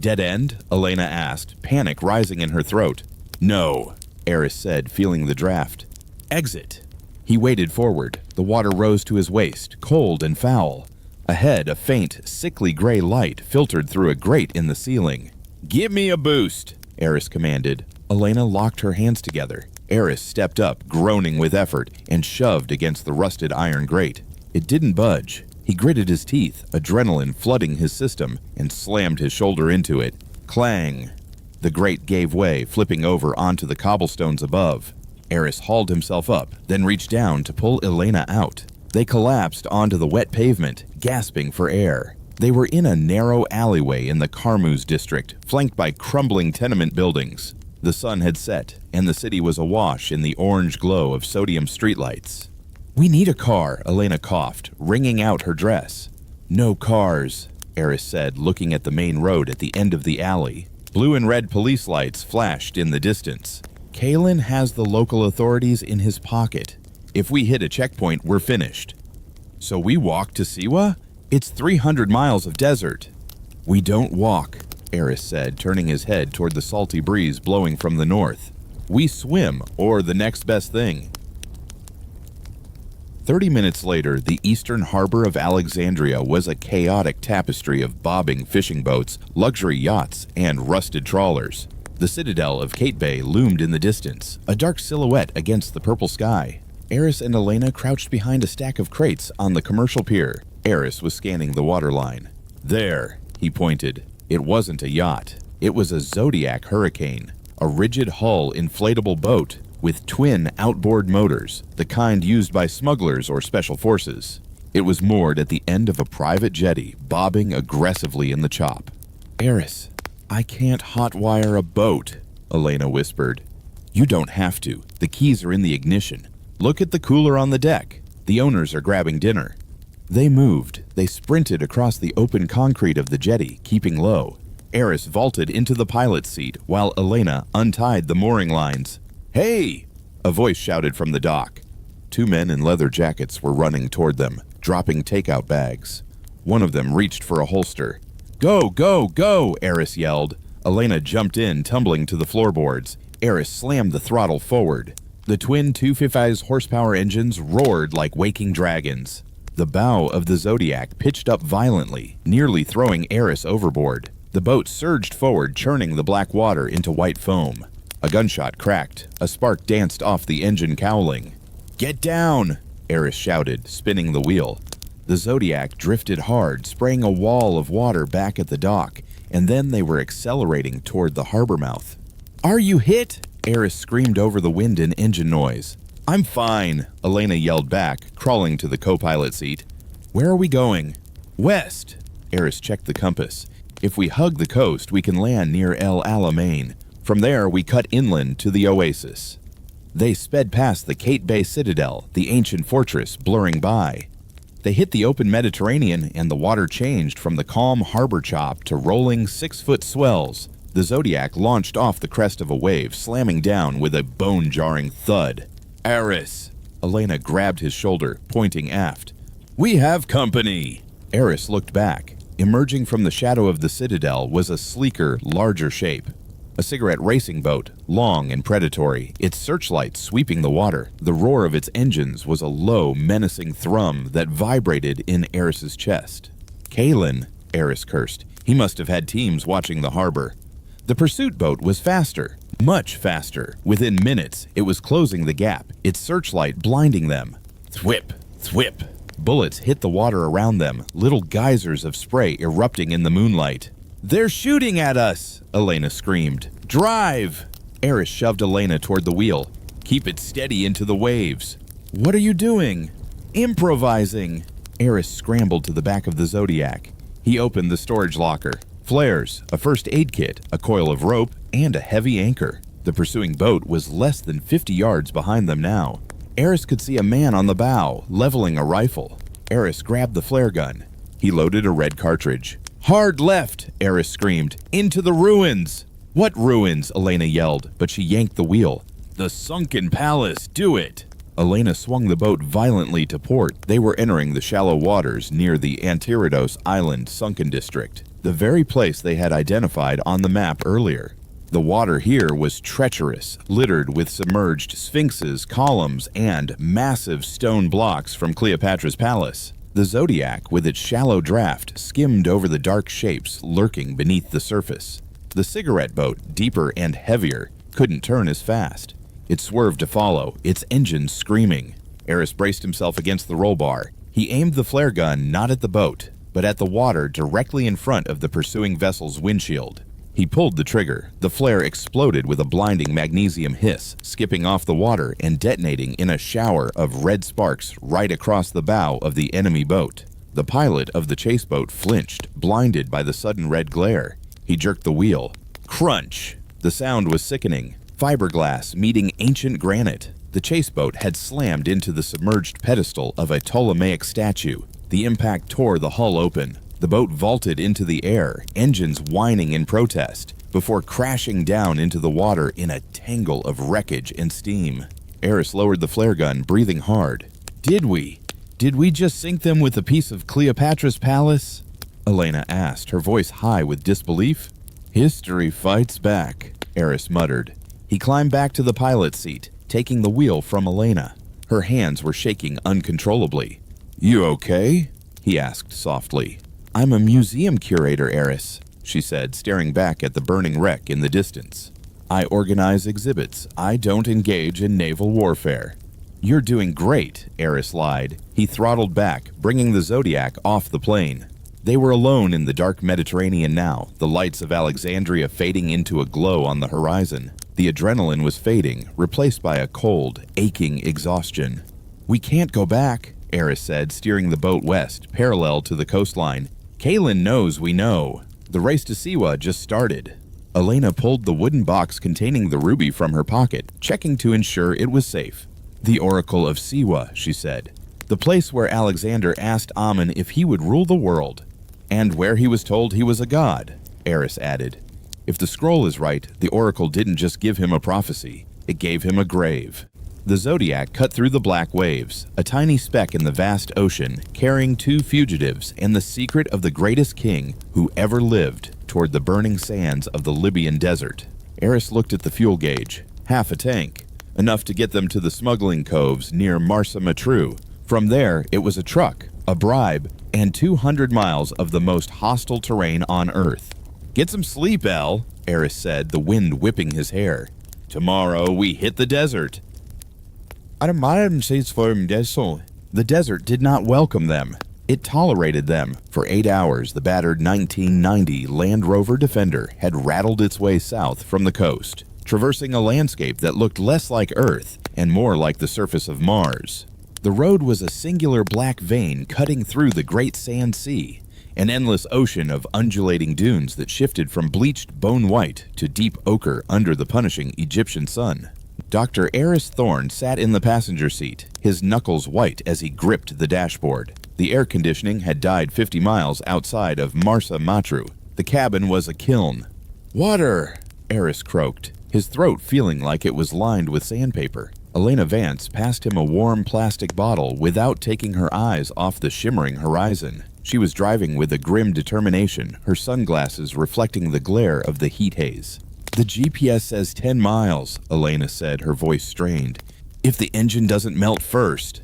"Dead end?" Elena asked, panic rising in her throat. "No," Eris said, feeling the draft. "Exit." He waded forward. The water rose to his waist, cold and foul. Ahead, a faint, sickly gray light filtered through a grate in the ceiling. "Give me a boost," Eris commanded. Elena locked her hands together. Eris stepped up, groaning with effort, and shoved against the rusted iron grate. It didn't budge. He gritted his teeth, adrenaline flooding his system, and slammed his shoulder into it. Clang! The grate gave way, flipping over onto the cobblestones above. Eris hauled himself up, then reached down to pull Elena out. They collapsed onto the wet pavement, gasping for air. They were in a narrow alleyway in the Karmuz district, flanked by crumbling tenement buildings. The sun had set, and the city was awash in the orange glow of sodium streetlights. "We need a car," Elena coughed, wringing out her dress. "No cars," Eris said, looking at the main road at the end of the alley. Blue and red police lights flashed in the distance. "Kalen has the local authorities in his pocket. If we hit a checkpoint, we're finished." "So we walk to Siwa? It's 300 miles of desert." "We don't walk," Eris said, turning his head toward the salty breeze blowing from the north. "We swim, or the next best thing." 30 minutes later, the eastern harbor of Alexandria was a chaotic tapestry of bobbing fishing boats, luxury yachts, and rusted trawlers. The citadel of Kate Bay loomed in the distance, a dark silhouette against the purple sky. Eris and Elena crouched behind a stack of crates on the commercial pier. Eris was scanning the waterline. "There," he pointed. It wasn't a yacht. It was a Zodiac Hurricane, a rigid-hull inflatable boat with twin outboard motors, the kind used by smugglers or special forces. It was moored at the end of a private jetty, bobbing aggressively in the chop. "Eris, I can't hotwire a boat," Elena whispered. "You don't have to. The keys are in the ignition. Look at the cooler on the deck. The owners are grabbing dinner." They moved. They sprinted across the open concrete of the jetty, keeping low. Eris vaulted into the pilot's seat while Elena untied the mooring lines. "Hey!" a voice shouted from the dock. Two men in leather jackets were running toward them, dropping takeout bags. One of them reached for a holster. "Go, go, go!" Eris yelled. Elena jumped in, tumbling to the floorboards. Eris slammed the throttle forward. The twin 250 horsepower engines roared like waking dragons. The bow of the Zodiac pitched up violently, nearly throwing Eris overboard. The boat surged forward, churning the black water into white foam. A gunshot cracked. A spark danced off the engine cowling. "Get down!" Eris shouted, spinning the wheel. The Zodiac drifted hard, spraying a wall of water back at the dock, and then they were accelerating toward the harbor mouth. "Are you hit?" Eris screamed over the wind and engine noise. "I'm fine," Elena yelled back, crawling to the co-pilot seat. "Where are we going?" "West." Eris checked the compass. "If we hug the coast, we can land near El Alamein. From there, we cut inland to the oasis." They sped past the Kate Bay Citadel, the ancient fortress, blurring by. They hit the open Mediterranean, and the water changed from the calm harbor chop to rolling 6-foot swells. The Zodiac launched off the crest of a wave, slamming down with a bone-jarring thud. "Eris!" Elena grabbed his shoulder, pointing aft. "We have company!" Eris looked back. Emerging from the shadow of the citadel was a sleeker, larger shape. A cigarette racing boat, long and predatory, its searchlights sweeping the water. The roar of its engines was a low, menacing thrum that vibrated in Eris's chest. "Kalen," Eris cursed. He must have had teams watching the harbor. The pursuit boat was faster, much faster. Within minutes, it was closing the gap, its searchlight blinding them. Thwip, thwip. Bullets hit the water around them, little geysers of spray erupting in the moonlight. "They're shooting at us!" Elena screamed. "Drive!" Eris shoved Elena toward the wheel. "Keep it steady into the waves." "What are you doing?" "Improvising." Eris scrambled to the back of the Zodiac. He opened the storage locker. Flares, a first aid kit, a coil of rope, and a heavy anchor. The pursuing boat was less than 50 yards behind them now. Eris could see a man on the bow, leveling a rifle. Eris grabbed the flare gun. He loaded a red cartridge. "Hard left," Eris screamed. "Into the ruins!" "What ruins?" Elena yelled, but she yanked the wheel. "The sunken palace, do it!" Elena swung the boat violently to port. They were entering the shallow waters near the Antiridos Island sunken district, the very place they had identified on the map earlier. The water here was treacherous, littered with submerged sphinxes, columns, and massive stone blocks from Cleopatra's palace. The Zodiac, with its shallow draft, skimmed over the dark shapes lurking beneath the surface. The cigarette boat, deeper and heavier, couldn't turn as fast. It swerved to follow, its engines screaming. Eris braced himself against the roll bar. He aimed the flare gun not at the boat, but at the water directly in front of the pursuing vessel's windshield. He pulled the trigger. The flare exploded with a blinding magnesium hiss, skipping off the water and detonating in a shower of red sparks right across the bow of the enemy boat. The pilot of the chase boat flinched, blinded by the sudden red glare. He jerked the wheel. Crunch! The sound was sickening. Fiberglass meeting ancient granite. The chase boat had slammed into the submerged pedestal of a Ptolemaic statue. The impact tore the hull open. The boat vaulted into the air, engines whining in protest, before crashing down into the water in a tangle of wreckage and steam. Eris lowered the flare gun, breathing hard. Did we just sink them with a piece of Cleopatra's palace?" Elena asked, her voice high with disbelief. "History fights back," Eris muttered. He climbed back to the pilot's seat, taking the wheel from Elena. Her hands were shaking uncontrollably. "You okay?" he asked softly. "I'm a museum curator, Eris," she said, staring back at the burning wreck in the distance. "I organize exhibits. I don't engage in naval warfare." "You're doing great," Eris lied. He throttled back, bringing the Zodiac off the plane. They were alone in the dark Mediterranean now, the lights of Alexandria fading into a glow on the horizon. The adrenaline was fading, replaced by a cold, aching exhaustion. "We can't go back," Eris said, steering the boat west, parallel to the coastline. "Kaelin knows we know. The race to Siwa just started." Elena pulled the wooden box containing the ruby from her pocket, checking to ensure it was safe. "The Oracle of Siwa," she said. "The place where Alexander asked Amun if he would rule the world. And where he was told he was a god," Eris added. If the scroll is right, the Oracle didn't just give him a prophecy, it gave him a grave. The Zodiac cut through the black waves, a tiny speck in the vast ocean, carrying two fugitives and the secret of the greatest king who ever lived toward the burning sands of the Libyan desert. Eris looked at the fuel gauge. Half a tank, enough to get them to the smuggling coves near Marsa Matruh. From there, it was a truck, a bribe, and 200 miles of the most hostile terrain on Earth. "Get some sleep, El," Eris said, the wind whipping his hair. "Tomorrow we hit the desert." The desert did not welcome them. It tolerated them. For 8 hours, the battered 1990 Land Rover Defender had rattled its way south from the coast, traversing a landscape that looked less like Earth and more like the surface of Mars. The road was a singular black vein cutting through the Great Sand Sea, an endless ocean of undulating dunes that shifted from bleached bone white to deep ochre under the punishing Egyptian sun. Dr. Eris Thorne sat in the passenger seat, his knuckles white as he gripped the dashboard. The air conditioning had died 50 miles outside of Marsa Matruh. The cabin was a kiln. "Water!" Eris croaked, his throat feeling like it was lined with sandpaper. Elena Vance passed him a warm plastic bottle without taking her eyes off the shimmering horizon. She was driving with a grim determination, her sunglasses reflecting the glare of the heat haze. "The GPS says 10 miles, Elena said, her voice strained. "If the engine doesn't melt first."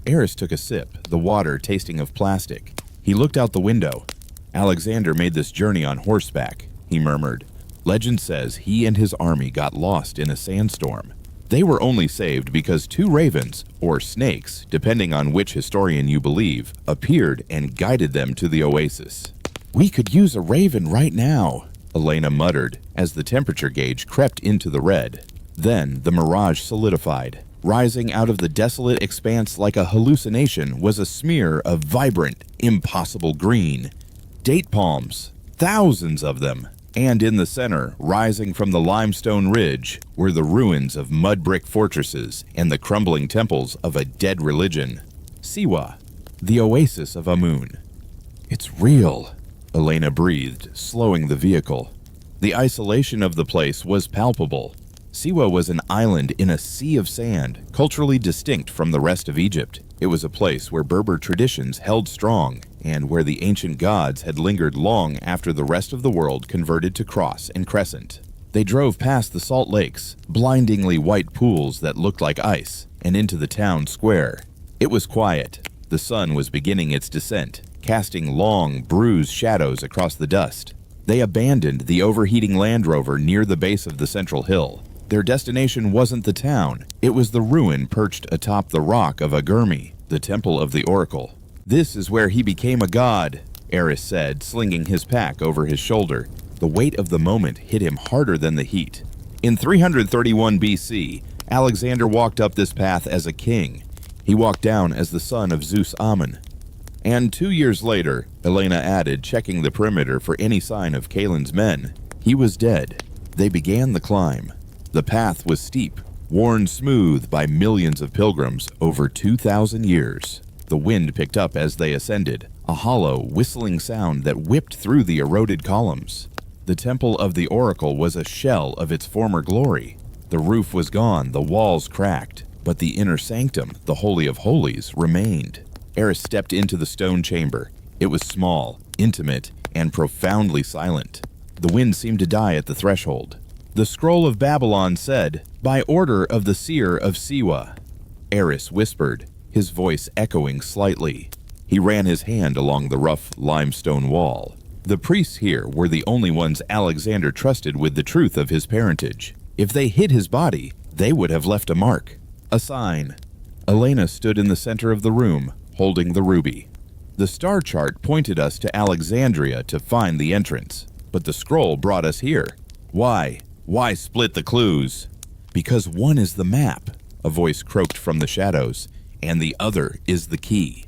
Eris took a sip, the water tasting of plastic. He looked out the window. "Alexander made this journey on horseback," he murmured. "Legend says he and his army got lost in a sandstorm. They were only saved because 2 ravens, or snakes, depending on which historian you believe, appeared and guided them to the oasis." "We could use a raven right now," Elena muttered as the temperature gauge crept into the red. Then the mirage solidified. Rising out of the desolate expanse like a hallucination was a smear of vibrant, impossible green. Date palms, thousands of them. And in the center, rising from the limestone ridge, were the ruins of mud brick fortresses and the crumbling temples of a dead religion. Siwa, the oasis of Amun. "It's real," Elena breathed, slowing the vehicle. The isolation of the place was palpable. Siwa was an island in a sea of sand, culturally distinct from the rest of Egypt. It was a place where Berber traditions held strong, and where the ancient gods had lingered long after the rest of the world converted to cross and crescent. They drove past the salt lakes, blindingly white pools that looked like ice, and into the town square. It was quiet. The sun was beginning its descent, casting long, bruised shadows across the dust. They abandoned the overheating Land Rover near the base of the central hill. Their destination wasn't the town. It was the ruin perched atop the rock of Agurmi, the temple of the oracle. "This is where he became a god," Eris said, slinging his pack over his shoulder. The weight of the moment hit him harder than the heat. In 331 BC, Alexander walked up this path as a king. He walked down as the son of Zeus Ammon. And 2 years later, Elena added, checking the perimeter for any sign of Kalen's men, he was dead. They began the climb. The path was steep, worn smooth by millions of pilgrims over 2,000 years. The wind picked up as they ascended, a hollow, whistling sound that whipped through the eroded columns. The temple of the oracle was a shell of its former glory. The roof was gone, the walls cracked, but the inner sanctum, the Holy of Holies, remained. Eris stepped into the stone chamber. It was small, intimate, and profoundly silent. The wind seemed to die at the threshold. The scroll of Babylon said, "By order of the seer of Siwa." Eris whispered, his voice echoing slightly. He ran his hand along the rough limestone wall. The priests here were the only ones Alexander trusted with the truth of his parentage. If they hid his body, they would have left a mark, a sign. Elena stood in the center of the room, holding the ruby. The star chart pointed us to Alexandria to find the entrance, but the scroll brought us here. Why? Why split the clues? "Because one is the map," a voice croaked from the shadows, "and the other is the key."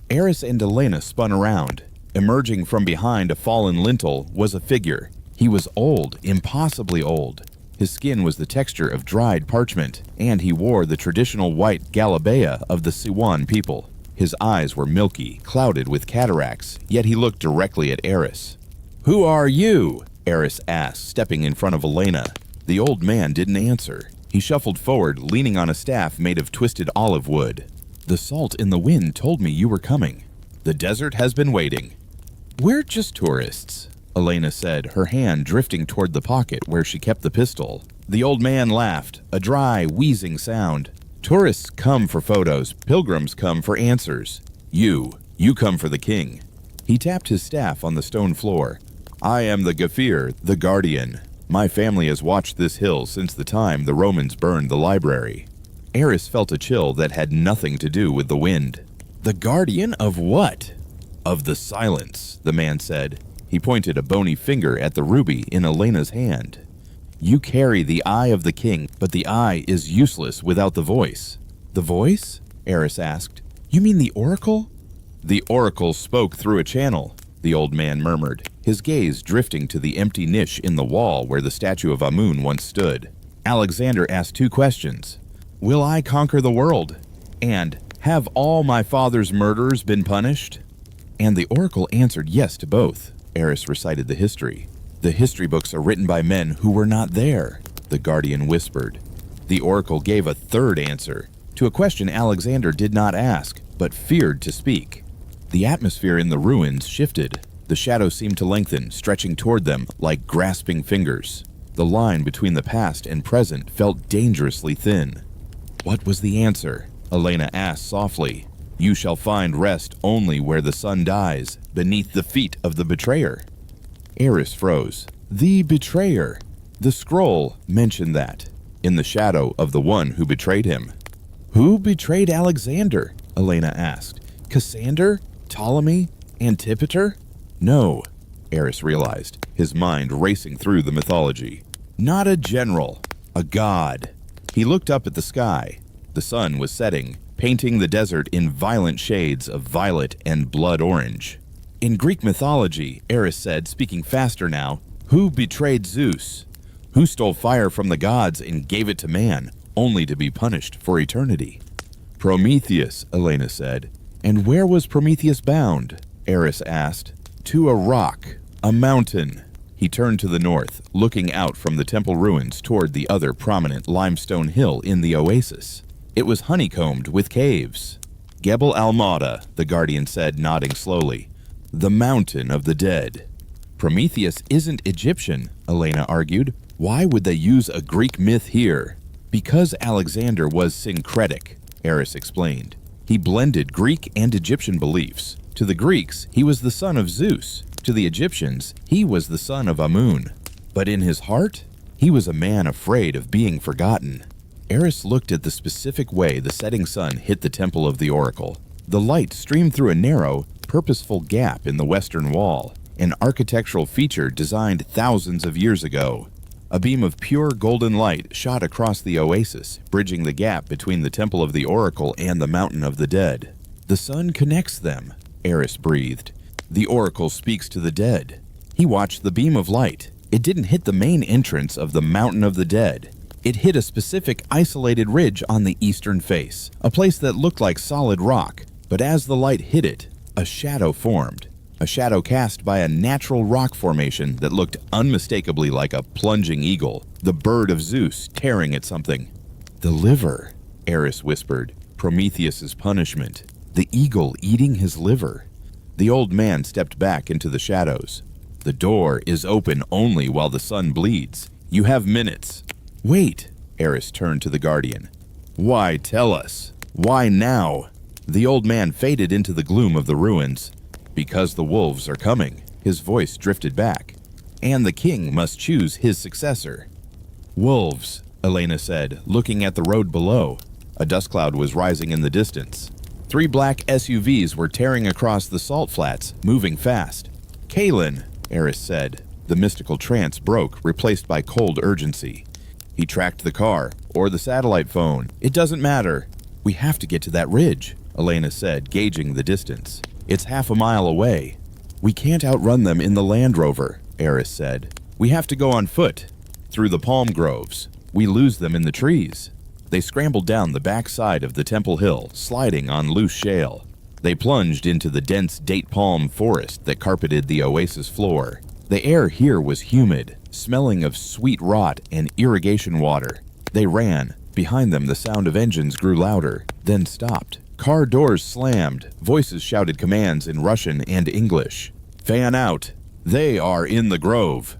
Eris and Elena spun around. Emerging from behind a fallen lintel was a figure. He was old, impossibly old. His skin was the texture of dried parchment, and he wore the traditional white galabea of the Siwan people. His eyes were milky, clouded with cataracts, yet he looked directly at Eris. "Who are you?" Eris asked, stepping in front of Elena. The old man didn't answer. He shuffled forward, leaning on a staff made of twisted olive wood. "The salt in the wind told me you were coming. The desert has been waiting." "We're just tourists," Elena said, her hand drifting toward the pocket where she kept the pistol. The old man laughed, a dry, wheezing sound. "Tourists come for photos. Pilgrims come for answers. You come for the king." He tapped his staff on the stone floor. "I am the Ghafir, the guardian. My family has watched this hill since the time the Romans burned the library." Eris felt a chill that had nothing to do with the wind. "The guardian of what?" "Of the silence," the man said. He pointed a bony finger at the ruby in Elena's hand. "You carry the eye of the king, but the eye is useless without the voice." "The voice?" Eris asked. "You mean the oracle?" "The oracle spoke through a channel," the old man murmured, his gaze drifting to the empty niche in the wall where the statue of Amun once stood. Alexander asked 2 questions. "Will I conquer the world?" And, "Have all my father's murderers been punished?" And the oracle answered yes to both. Eris recited the history. "The history books are written by men who were not there," the guardian whispered. The oracle gave a 3rd answer, to a question Alexander did not ask, but feared to speak. The atmosphere in the ruins shifted. The shadows seemed to lengthen, stretching toward them like grasping fingers. The line between the past and present felt dangerously thin. "What was the answer?" Elena asked softly. "You shall find rest only where the sun dies, beneath the feet of the betrayer." Eris froze. The betrayer. The scroll mentioned that, in the shadow of the one who betrayed him. "Who betrayed Alexander?" Elena asked. "Cassander? Ptolemy? Antipater?" "No," Eris realized, his mind racing through the mythology. "Not a general, a god." He looked up at the sky. The sun was setting, painting the desert in violent shades of violet and blood orange. "In Greek mythology," Eris said, speaking faster now, "who betrayed Zeus? Who stole fire from the gods and gave it to man, only to be punished for eternity?" "Prometheus," Elena said. "And where was Prometheus bound?" Eris asked. To a rock, a mountain. He turned to the north, looking out from the temple ruins toward the other prominent limestone hill in the oasis. It was honeycombed with caves. Gebel al-Mada, the guardian said, nodding slowly. The mountain of the dead. Prometheus isn't Egyptian, Elena argued. Why would they use a Greek myth here? Because Alexander was syncretic, Eris explained. He blended Greek and Egyptian beliefs. To the Greeks, he was the son of Zeus. To the Egyptians, he was the son of Amun. But in his heart, he was a man afraid of being forgotten. Eris looked at the specific way the setting sun hit the temple of the oracle. The light streamed through a narrow, purposeful gap in the western wall, an architectural feature designed thousands of years ago. A beam of pure golden light shot across the oasis, bridging the gap between the temple of the oracle and the mountain of the dead. The sun connects them, Eris breathed. The oracle speaks to the dead. He watched the beam of light. It didn't hit the main entrance of the mountain of the dead. It hit a specific isolated ridge on the eastern face, a place that looked like solid rock. But as the light hit it, a shadow formed. A shadow cast by a natural rock formation that looked unmistakably like a plunging eagle, the bird of Zeus tearing at something. The liver, Eris whispered. Prometheus's punishment. The eagle eating his liver. The old man stepped back into the shadows. The door is open only while the sun bleeds. You have minutes. Wait, Eris turned to the guardian. Why tell us? Why now? The old man faded into the gloom of the ruins. Because the wolves are coming, his voice drifted back. And the king must choose his successor. Wolves, Elena said, looking at the road below. A dust cloud was rising in the distance. 3 black SUVs were tearing across the salt flats, moving fast. Kalen, Eris said. The mystical trance broke, replaced by cold urgency. He tracked the car, or the satellite phone. It doesn't matter. We have to get to that ridge, Elena said, gauging the distance. It's half a mile away. We can't outrun them in the Land Rover, Eris said. We have to go on foot, through the palm groves. We lose them in the trees. They scrambled down the back side of the Temple Hill, sliding on loose shale. They plunged into the dense date palm forest that carpeted the oasis floor. The air here was humid, smelling of sweet rot and irrigation water. They ran. Behind them, the sound of engines grew louder, then stopped. Car doors slammed. Voices shouted commands in Russian and English. Fan out. They are in the grove.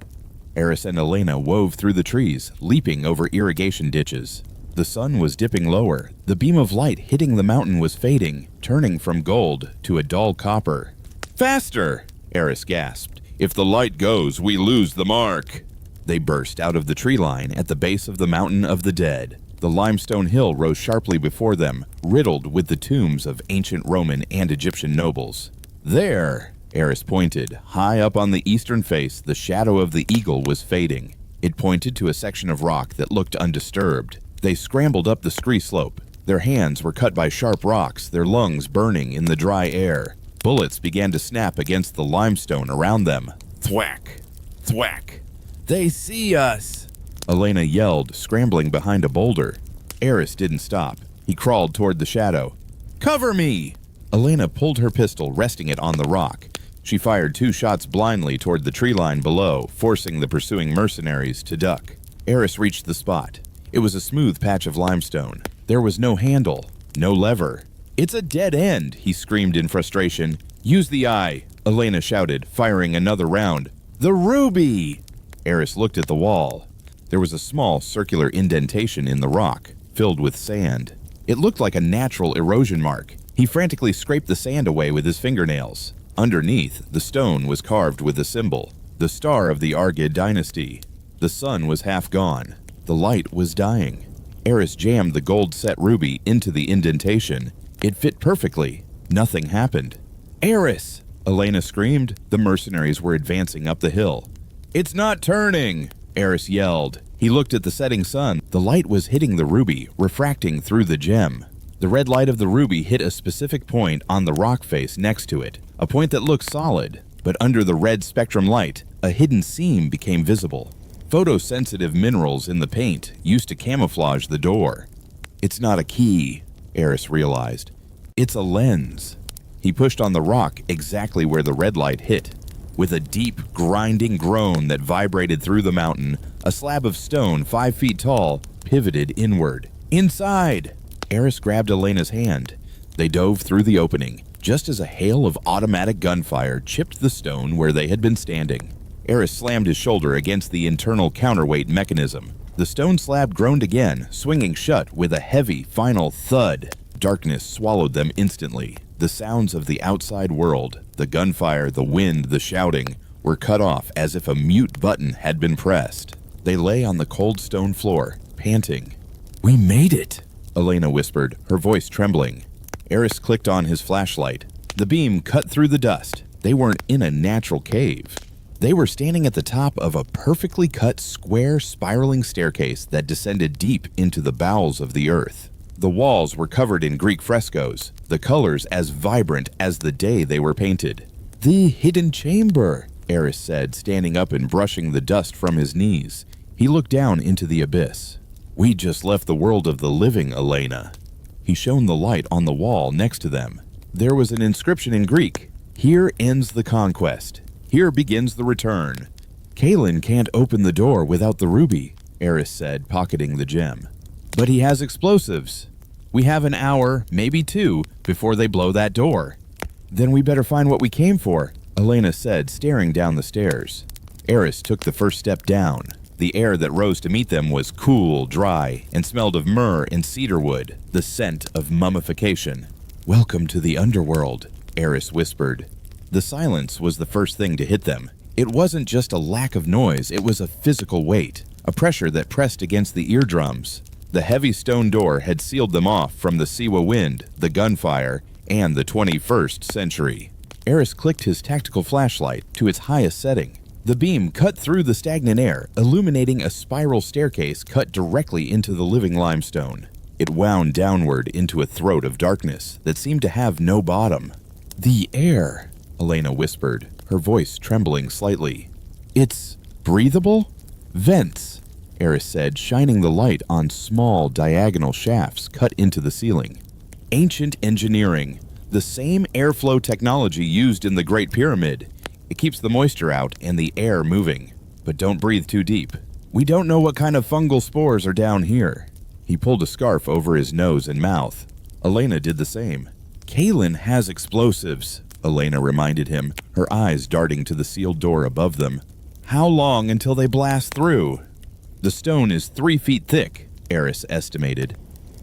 Eris and Elena wove through the trees, leaping over irrigation ditches. The sun was dipping lower. The beam of light hitting the mountain was fading, turning from gold to a dull copper. Faster! Eris gasped. If the light goes, we lose the mark. They burst out of the tree line at the base of the mountain of the dead. The limestone hill rose sharply before them, riddled with the tombs of ancient Roman and Egyptian nobles. There, Eris pointed. High up on the eastern face, the shadow of the eagle was fading. It pointed to a section of rock that looked undisturbed. They scrambled up the scree slope. Their hands were cut by sharp rocks, their lungs burning in the dry air. Bullets began to snap against the limestone around them. Thwack! Thwack! They see us! Elena yelled, scrambling behind a boulder. Eris didn't stop. He crawled toward the shadow. Cover me! Elena pulled her pistol, resting it on the rock. She fired 2 shots blindly toward the tree line below, forcing the pursuing mercenaries to duck. Eris reached the spot. It was a smooth patch of limestone. There was no handle, no lever. It's a dead end, he screamed in frustration. Use the eye, Elena shouted, firing another round. The ruby! Eris looked at the wall. There was a small circular indentation in the rock, filled with sand. It looked like a natural erosion mark. He frantically scraped the sand away with his fingernails. Underneath, the stone was carved with a symbol, the star of the Argid dynasty. The sun was half gone. The light was dying. Eris jammed the gold-set ruby into the indentation. It fit perfectly. Nothing happened. Eris! Elena screamed. The mercenaries were advancing up the hill. It's not turning! Eris yelled. He looked at the setting sun. The light was hitting the ruby, refracting through the gem. The red light of the ruby hit a specific point on the rock face next to it, a point that looked solid, but under the red spectrum light, a hidden seam became visible. Photosensitive minerals in the paint used to camouflage the door. It's not a key, Eris realized. It's a lens. He pushed on the rock exactly where the red light hit. With a deep, grinding groan that vibrated through the mountain, a slab of stone 5 feet tall pivoted inward. Inside! Eris grabbed Elena's hand. They dove through the opening, just as a hail of automatic gunfire chipped the stone where they had been standing. Eris slammed his shoulder against the internal counterweight mechanism. The stone slab groaned again, swinging shut with a heavy, final thud. Darkness swallowed them instantly. The sounds of the outside world, the gunfire, the wind, the shouting, were cut off as if a mute button had been pressed. They lay on the cold stone floor, panting. "We made it," Elena whispered, her voice trembling. Eris clicked on his flashlight. The beam cut through the dust. They weren't in a natural cave. They were standing at the top of a perfectly cut, square, spiraling staircase that descended deep into the bowels of the earth. The walls were covered in Greek frescoes, the colors as vibrant as the day they were painted. "The hidden chamber," Eris said, standing up and brushing the dust from his knees. He looked down into the abyss. "We just left the world of the living, Elena." He shone the light on the wall next to them. There was an inscription in Greek. "Here ends the conquest. Here begins the return." "Kalen can't open the door without the ruby," Eris said, pocketing the gem. "But he has explosives. We have an hour, maybe 2, before they blow that door." "Then we better find what we came for," Elena said, staring down the stairs. Eris took the first step down. The air that rose to meet them was cool, dry, and smelled of myrrh and cedarwood, the scent of mummification. "Welcome to the underworld," Eris whispered. The silence was the first thing to hit them. It wasn't just a lack of noise, it was a physical weight, a pressure that pressed against the eardrums. The heavy stone door had sealed them off from the Siwa wind, the gunfire, and the 21st century. Eris clicked his tactical flashlight to its highest setting. The beam cut through the stagnant air, illuminating a spiral staircase cut directly into the living limestone. It wound downward into a throat of darkness that seemed to have no bottom. "The air," Elena whispered, her voice trembling slightly. "It's breathable?" "Vents," Eris said, shining the light on small diagonal shafts cut into the ceiling. "Ancient engineering, the same airflow technology used in the Great Pyramid. It keeps the moisture out and the air moving. But don't breathe too deep. We don't know what kind of fungal spores are down here." He pulled a scarf over his nose and mouth. Elena did the same. "Kalen has explosives," Elena reminded him, her eyes darting to the sealed door above them. "How long until they blast through?" "The stone is 3 feet thick," Eris estimated.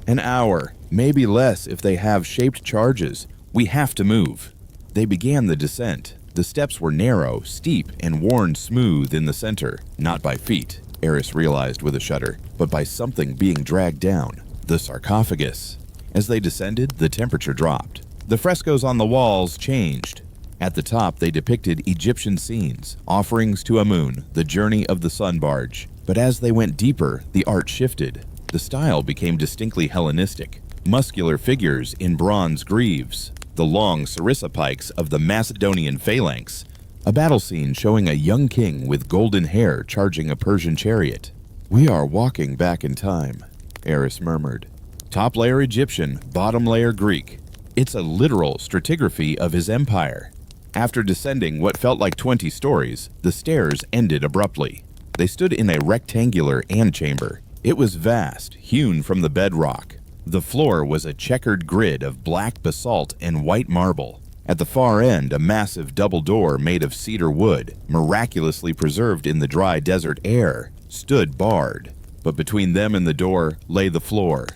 "An hour, maybe less if they have shaped charges. We have to move." They began the descent. The steps were narrow, steep, and worn smooth in the center, not by feet, Eris realized with a shudder, but by something being dragged down, the sarcophagus. As they descended, the temperature dropped. The frescoes on the walls changed. At the top, they depicted Egyptian scenes, offerings to Amun, the journey of the sun barge. But as they went deeper, the art shifted. The style became distinctly Hellenistic. Muscular figures in bronze greaves, the long sarissa pikes of the Macedonian phalanx, a battle scene showing a young king with golden hair charging a Persian chariot. "We are walking back in time," Eris murmured. "Top layer Egyptian, bottom layer Greek. It's a literal stratigraphy of his empire." After descending what felt like 20 stories, the stairs ended abruptly. They stood in a rectangular antechamber. It was vast, hewn from the bedrock. The floor was a checkered grid of black basalt and white marble. At the far end, a massive double door made of cedar wood, miraculously preserved in the dry desert air, stood barred. But between them and the door lay the floor.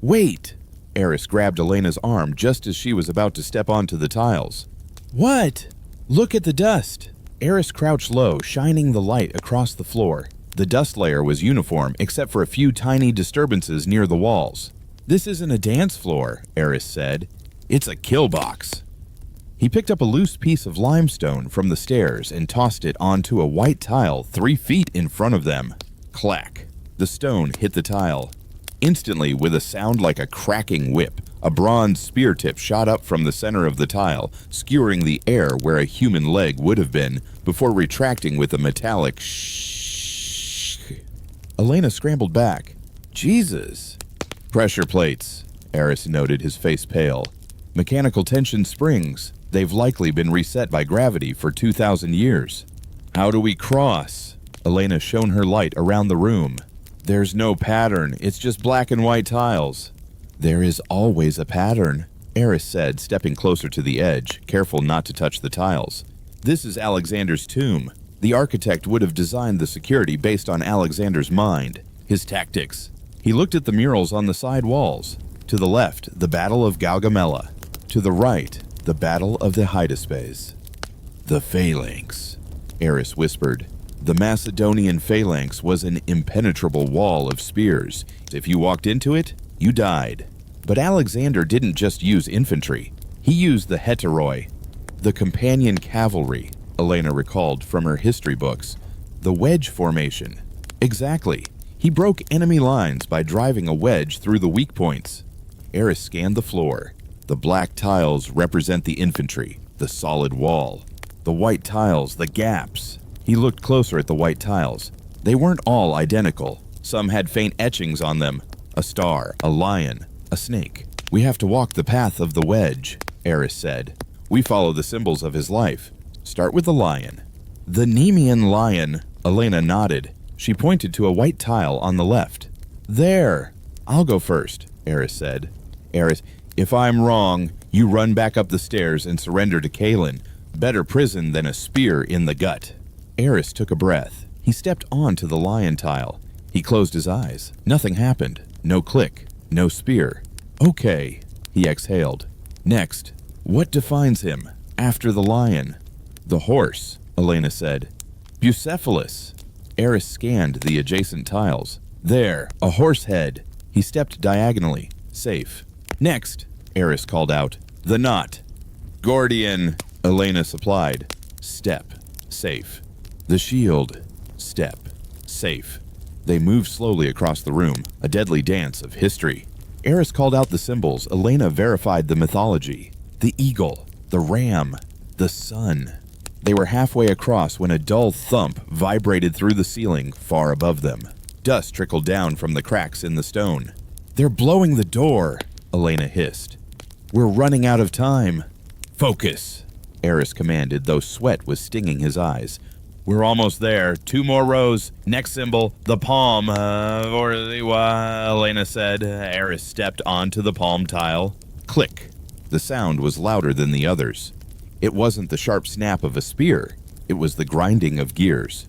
"Wait!" Eris grabbed Elena's arm just as she was about to step onto the tiles. "What?" "Look at the dust!" Eris crouched low, shining the light across the floor. The dust layer was uniform except for a few tiny disturbances near the walls. "This isn't a dance floor," Eris said. "It's a kill box." He picked up a loose piece of limestone from the stairs and tossed it onto a white tile 3 feet in front of them. Clack! The stone hit the tile. Instantly, with a sound like a cracking whip, a bronze spear tip shot up from the center of the tile, skewering the air where a human leg would have been, before retracting with a metallic shh. Elena scrambled back. "Jesus!" "Pressure plates," Eris noted, his face pale. "Mechanical tension springs. They've likely been reset by gravity for 2,000 years. How do we cross? Elena shone her light around the room. There's no pattern, it's just black and white tiles. There is always a pattern, Eris said, stepping closer to the edge, careful not to touch the tiles. This is Alexander's tomb. The architect would have designed the security based on Alexander's mind, his tactics. He looked at the murals on the side walls. To the left, the Battle of Gaugamela. To the right, the Battle of the Hydaspes. The Phalanx, Eris whispered. The Macedonian phalanx was an impenetrable wall of spears. If you walked into it, you died. But Alexander didn't just use infantry. He used the heteroi, the companion cavalry, Elena recalled from her history books. The wedge formation. Exactly. He broke enemy lines by driving a wedge through the weak points. Eris scanned the floor. The black tiles represent the infantry, the solid wall. The white tiles, the gaps. He looked closer at the white tiles. They weren't all identical. Some had faint etchings on them. A star, a lion, a snake. We have to walk the path of the wedge, Eris said. We follow the symbols of his life. Start with the lion. The Nemean lion, Elena nodded. She pointed to a white tile on the left. There. I'll go first, Eris said. Eris, if I'm wrong, you run back up the stairs and surrender to Kalen. Better prison than a spear in the gut. Eris took a breath. He stepped onto the lion tile. He closed his eyes. Nothing happened. No click. No spear. Okay, he exhaled. Next, what defines him? After the lion. The horse, Elena said. Bucephalus. Eris scanned the adjacent tiles. There, a horse head. He stepped diagonally. Safe. Next, Eris called out. The knot. Gordian, Elena supplied. Step. Safe. The shield. Step. Safe. They moved slowly across the room, a deadly dance of history. Eris called out the symbols. Elena verified the mythology. The eagle, the ram, the sun. They were halfway across when a dull thump vibrated through the ceiling far above them. Dust trickled down from the cracks in the stone. They're blowing the door, Elena hissed. We're running out of time. Focus, Eris commanded, though sweat was stinging his eyes. We're almost there. 2 more rows. Next symbol, the palm. Elena said. Eris stepped onto the palm tile. Click. The sound was louder than the others. It wasn't the sharp snap of a spear. It was the grinding of gears.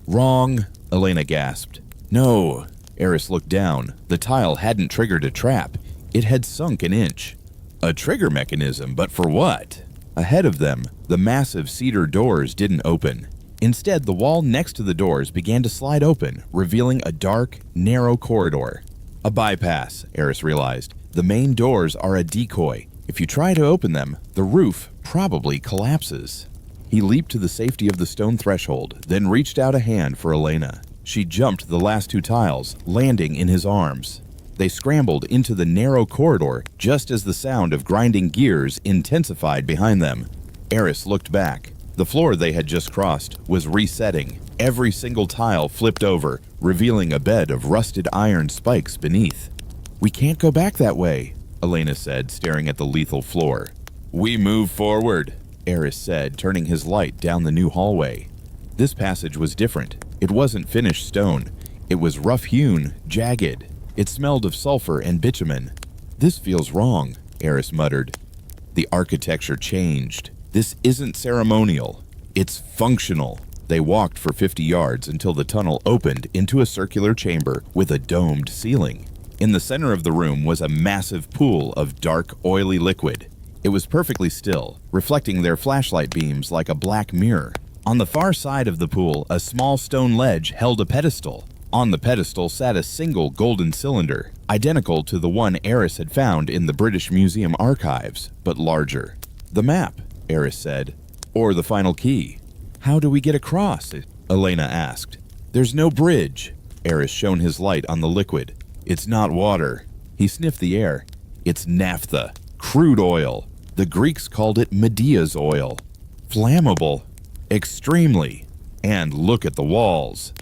Wrong, Elena gasped. No. Eris looked down. The tile hadn't triggered a trap. It had sunk an inch. A trigger mechanism, but for what? Ahead of them, the massive cedar doors didn't open. Instead, the wall next to the doors began to slide open, revealing a dark, narrow corridor. A bypass, Eris realized. The main doors are a decoy. If you try to open them, the roof probably collapses. He leaped to the safety of the stone threshold, then reached out a hand for Elena. She jumped the last 2 tiles, landing in his arms. They scrambled into the narrow corridor just as the sound of grinding gears intensified behind them. Eris looked back. The floor they had just crossed was resetting. Every single tile flipped over, revealing a bed of rusted iron spikes beneath. We can't go back that way, Elena said, staring at the lethal floor. We move forward, Eris said, turning his light down the new hallway. This passage was different. It wasn't finished stone. It was rough-hewn, jagged. It smelled of sulfur and bitumen. This feels wrong, Eris muttered. The architecture changed. This isn't ceremonial. It's functional. They walked for 50 yards until the tunnel opened into a circular chamber with a domed ceiling. In the center of the room was a massive pool of dark, oily liquid. It was perfectly still, reflecting their flashlight beams like a black mirror. On the far side of the pool, a small stone ledge held a pedestal. On the pedestal sat a single golden cylinder, identical to the one Eris had found in the British Museum archives, but larger. The map, Eris said. Or the final key. How do we get across? Elena asked. There's no bridge. Eris shone his light on the liquid. It's not water. He sniffed the air. It's naphtha, crude oil. The Greeks called it Medea's oil. Flammable. Extremely. And look at the walls.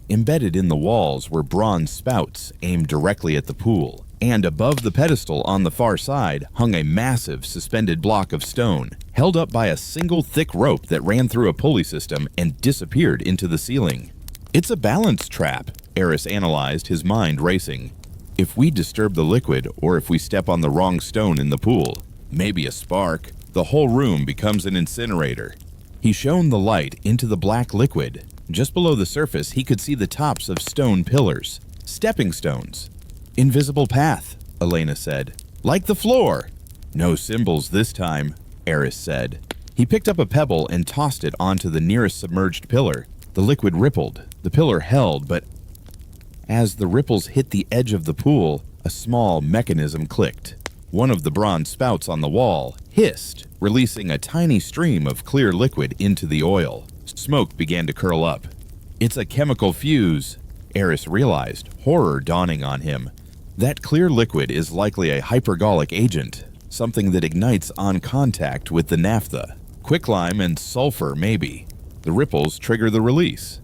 Embedded in the walls were bronze spouts aimed directly at the pool, and above the pedestal on the far side hung a massive suspended block of stone, held up by a single thick rope that ran through a pulley system and disappeared into the ceiling. "It's a balance trap," Eris analyzed, his mind racing. "If we disturb the liquid, or if we step on the wrong stone in the pool, maybe a spark, the whole room becomes an incinerator." He shone the light into the black liquid. Just below the surface, he could see the tops of stone pillars, stepping stones. "Invisible path," Elena said. "Like the floor." "No symbols this time," Eris said. He picked up a pebble and tossed it onto the nearest submerged pillar. The liquid rippled. The pillar held, but as the ripples hit the edge of the pool, a small mechanism clicked. One of the bronze spouts on the wall hissed, releasing a tiny stream of clear liquid into the oil. Smoke began to curl up. "It's a chemical fuse," Eris realized, horror dawning on him. That clear liquid is likely a hypergolic agent, something that ignites on contact with the naphtha. Quicklime and sulfur, maybe. The ripples trigger the release.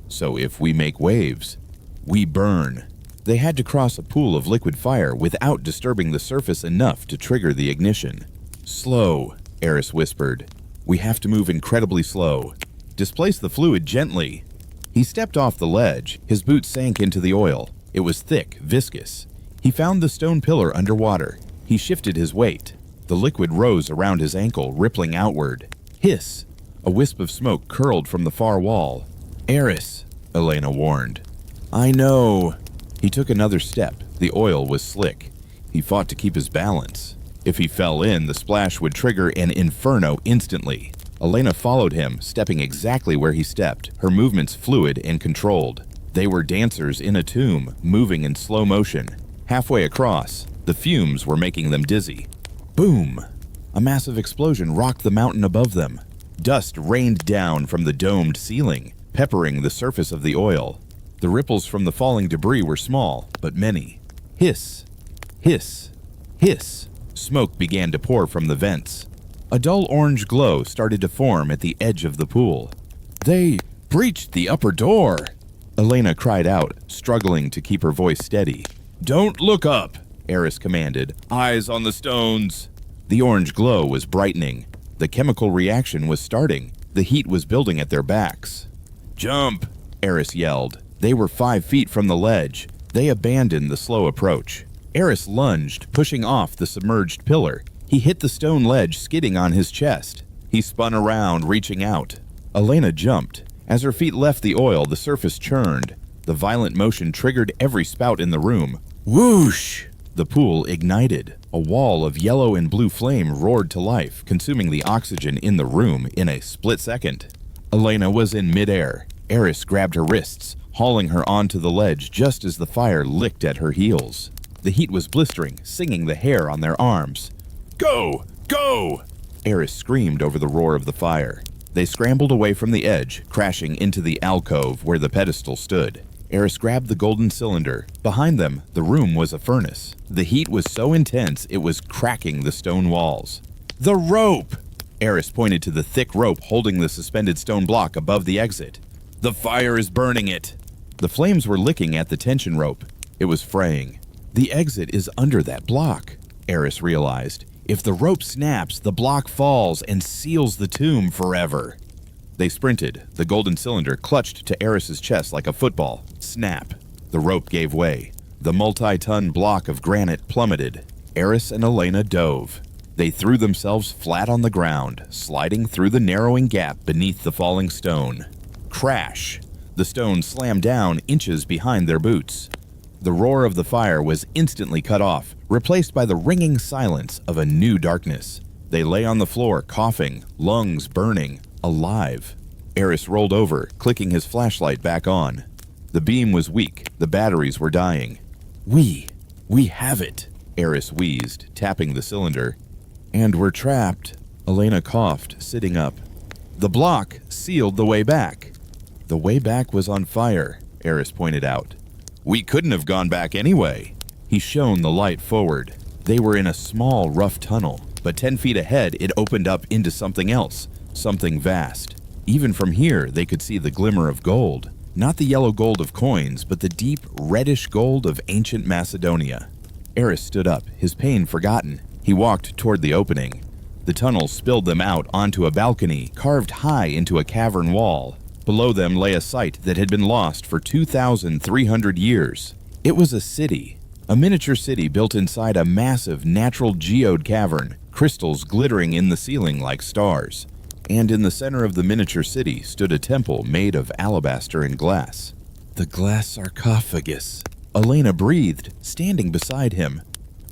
So if we make waves, we burn. They had to cross a pool of liquid fire without disturbing the surface enough to trigger the ignition. "Slow," Eris whispered. "We have to move incredibly slow. Displace the fluid gently." He stepped off the ledge. His boots sank into the oil. It was thick, viscous. He found the stone pillar underwater. He shifted his weight. The liquid rose around his ankle, rippling outward. Hiss! A wisp of smoke curled from the far wall. "Eris," Elena warned. "I know." He took another step. The oil was slick. He fought to keep his balance. If he fell in, the splash would trigger an inferno instantly. Elena followed him, stepping exactly where he stepped, her movements fluid and controlled. They were dancers in a tomb, moving in slow motion. Halfway across, the fumes were making them dizzy. Boom! A massive explosion rocked the mountain above them. Dust rained down from the domed ceiling, peppering the surface of the oil. The ripples from the falling debris were small, but many. Hiss! Hiss! Hiss! Smoke began to pour from the vents. A dull orange glow started to form at the edge of the pool. "They breached the upper door!" Elena cried out, struggling to keep her voice steady. "Don't look up," Eris commanded. "Eyes on the stones." The orange glow was brightening. The chemical reaction was starting. The heat was building at their backs. "Jump!" Eris yelled. They were 5 feet from the ledge. They abandoned the slow approach. Eris lunged, pushing off the submerged pillar. He hit the stone ledge, skidding on his chest. He spun around, reaching out. Elena jumped. As her feet left the oil, the surface churned. The violent motion triggered every spout in the room. Whoosh! The pool ignited. A wall of yellow and blue flame roared to life, consuming the oxygen in the room in a split second. Elena was in midair. Eris grabbed her wrists, hauling her onto the ledge just as the fire licked at her heels. The heat was blistering, singing the hair on their arms. "Go! Go!" Eris screamed over the roar of the fire. They scrambled away from the edge, crashing into the alcove where the pedestal stood. Eris grabbed the golden cylinder. Behind them, the room was a furnace. The heat was so intense it was cracking the stone walls. "The rope!" Eris pointed to the thick rope holding the suspended stone block above the exit. "The fire is burning it!" The flames were licking at the tension rope. It was fraying. "The exit is under that block," Eris realized. "If the rope snaps, the block falls and seals the tomb forever." They sprinted. The golden cylinder clutched to Eris's chest like a football. Snap. The rope gave way. The multi-ton block of granite plummeted. Eris and Elena dove. They threw themselves flat on the ground, sliding through the narrowing gap beneath the falling stone. Crash! The stone slammed down inches behind their boots. The roar of the fire was instantly cut off, replaced by the ringing silence of a new darkness. They lay on the floor, coughing, lungs burning, alive. Eris rolled over, clicking his flashlight back on. The beam was weak. The batteries were dying. We have it," Eris wheezed, tapping the cylinder. "And we're trapped," Elena coughed, sitting up. "The block sealed the way back." "The way back was on fire," Eris pointed out. "We couldn't have gone back anyway." He shone the light forward. They were in a small, rough tunnel, but 10 feet ahead it opened up into something else, something vast. Even from here, they could see the glimmer of gold. Not the yellow gold of coins, but the deep, reddish gold of ancient Macedonia. Eris stood up, his pain forgotten. He walked toward the opening. The tunnel spilled them out onto a balcony carved high into a cavern wall. Below them lay a site that had been lost for 2,300 years. It was a city, a miniature city built inside a massive natural geode cavern, crystals glittering in the ceiling like stars. And in the center of the miniature city stood a temple made of alabaster and glass. The glass sarcophagus. Elena breathed, standing beside him.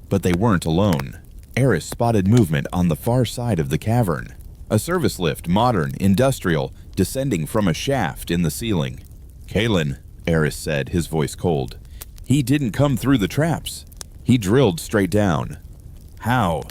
But they weren't alone. Eris spotted movement on the far side of the cavern. A service lift, modern, industrial, descending from a shaft in the ceiling. "Kalen," Eris said, his voice cold. "He didn't come through the traps. He drilled straight down." "How?"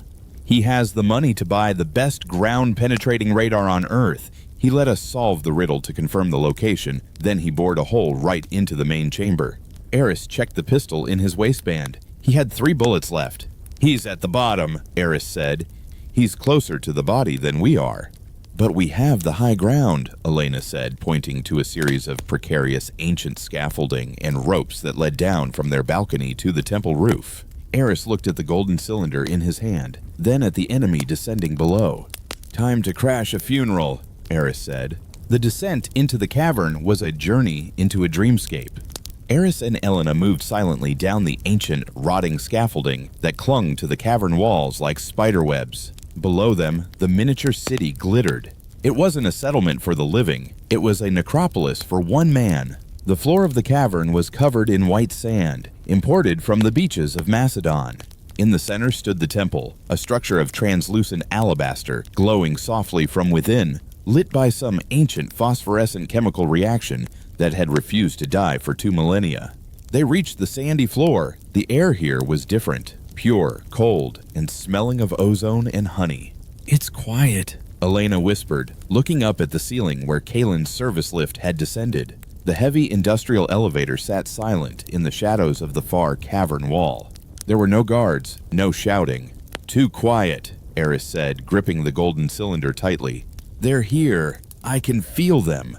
"He has the money to buy the best ground-penetrating radar on Earth. He let us solve the riddle to confirm the location, then he bored a hole right into the main chamber." Eris checked the pistol in his waistband. He had 3 bullets left. "He's at the bottom," Eris said. "He's closer to the body than we are." "But we have the high ground," Elena said, pointing to a series of precarious ancient scaffolding and ropes that led down from their balcony to the temple roof. Eris looked at the golden cylinder in his hand, then at the enemy descending below. "Time to crash a funeral," Eris said. The descent into the cavern was a journey into a dreamscape. Eris and Elena moved silently down the ancient, rotting scaffolding that clung to the cavern walls like spiderwebs. Below them, the miniature city glittered. It wasn't a settlement for the living. It was a necropolis for one man. The floor of the cavern was covered in white sand, imported from the beaches of Macedon. In the center stood the temple, a structure of translucent alabaster, glowing softly from within, lit by some ancient phosphorescent chemical reaction that had refused to die for 2 millennia. They reached the sandy floor. The air here was different, pure, cold, and smelling of ozone and honey. "It's quiet," Elena whispered, looking up at the ceiling where Kalen's service lift had descended. The heavy industrial elevator sat silent in the shadows of the far cavern wall. There were no guards, no shouting. "Too quiet," Eris said, gripping the golden cylinder tightly. "They're here. I can feel them."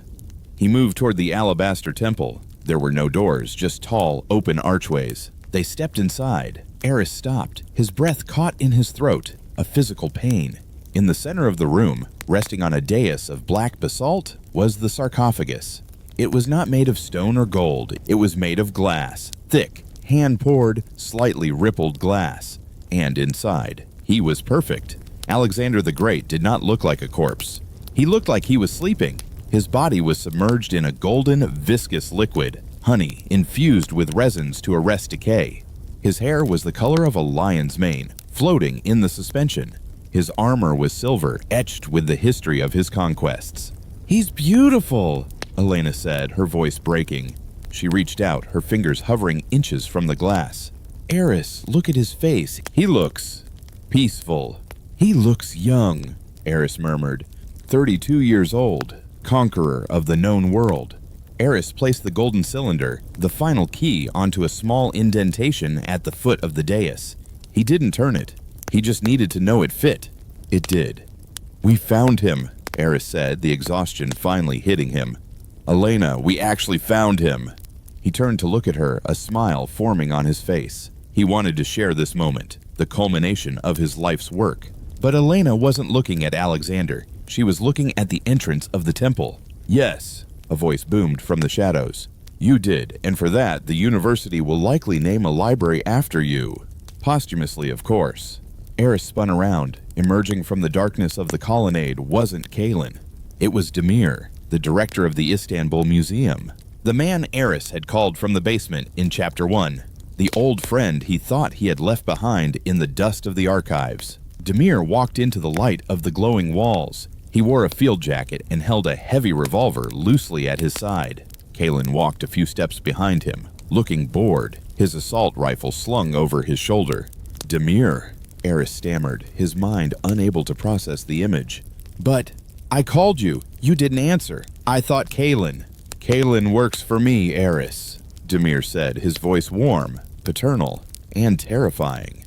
He moved toward the alabaster temple. There were no doors, just tall, open archways. They stepped inside. Eris stopped, his breath caught in his throat, a physical pain. In the center of the room, resting on a dais of black basalt, was the sarcophagus. It was not made of stone or gold. It was made of glass, thick, hand-poured, slightly rippled glass. And inside, he was perfect. Alexander the Great did not look like a corpse. He looked like he was sleeping. His body was submerged in a golden, viscous liquid, honey infused with resins to arrest decay. His hair was the color of a lion's mane, floating in the suspension. His armor was silver, etched with the history of his conquests. "He's beautiful," Elena said, her voice breaking. She reached out, her fingers hovering inches from the glass. "Eris, look at his face. He looks peaceful." "He looks young," Eris murmured. 32 years old. Conqueror of the known world. Eris placed the golden cylinder, the final key, onto a small indentation at the foot of the dais. He didn't turn it. He just needed to know it fit. It did. "We found him," Eris said, the exhaustion finally hitting him. "Elena, we actually found him." He turned to look at her, a smile forming on his face. He wanted to share this moment, the culmination of his life's work. But Elena wasn't looking at Alexander. She was looking at the entrance of the temple. "Yes," a voice boomed from the shadows. "You did, and for that, the university will likely name a library after you. Posthumously, of course." Eris spun around. Emerging from the darkness of the colonnade wasn't Kalen. It was Demir, the director of the Istanbul Museum. The man Eris had called from the basement in Chapter 1. The old friend he thought he had left behind in the dust of the archives. Demir walked into the light of the glowing walls. He wore a field jacket and held a heavy revolver loosely at his side. Kalen walked a few steps behind him, looking bored, his assault rifle slung over his shoulder. "Demir," Eris stammered, his mind unable to process the image. "But I called you. You didn't answer. I thought Kalen." "Kalen works for me, Eris," Demir said, his voice warm, paternal, and terrifying.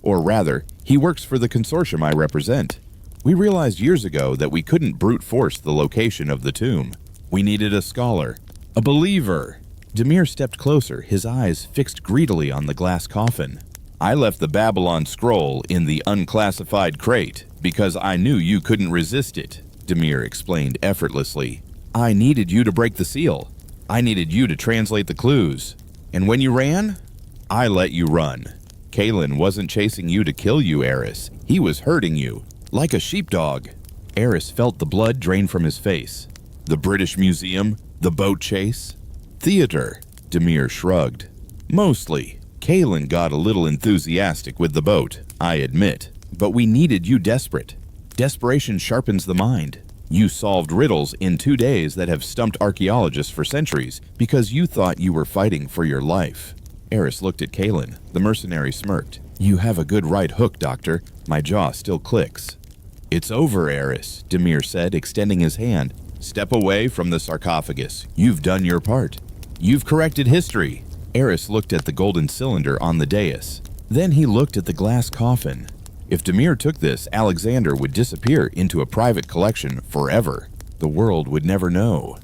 "Or rather, he works for the consortium I represent. We realized years ago that we couldn't brute force the location of the tomb. We needed a scholar, A believer. Demir stepped closer, his eyes fixed greedily on the glass coffin. I left the Babylon scroll in the unclassified crate because I knew you couldn't resist it, Demir explained effortlessly. I needed you to break the seal. I needed you to translate the clues. And when you ran, I let you run. Kalen wasn't chasing you to kill you, Eris. He was hurting you, like a sheepdog. Eris felt the blood drain from his face. The British Museum, the boat chase. Theater, Demir shrugged. Mostly. Kalen got a little enthusiastic with the boat, I admit. But we needed you desperate. Desperation sharpens the mind. You solved riddles in 2 days that have stumped archaeologists for centuries because you thought you were fighting for your life. Eris looked at Kalen. The mercenary smirked. You have a good right hook, Doctor. My jaw still clicks. It's over, Eris, Demir said, extending his hand. Step away from the sarcophagus. You've done your part. You've corrected history. Eris looked at the golden cylinder on the dais. Then he looked at the glass coffin. If Demir took this, Alexander would disappear into a private collection forever. The world would never know.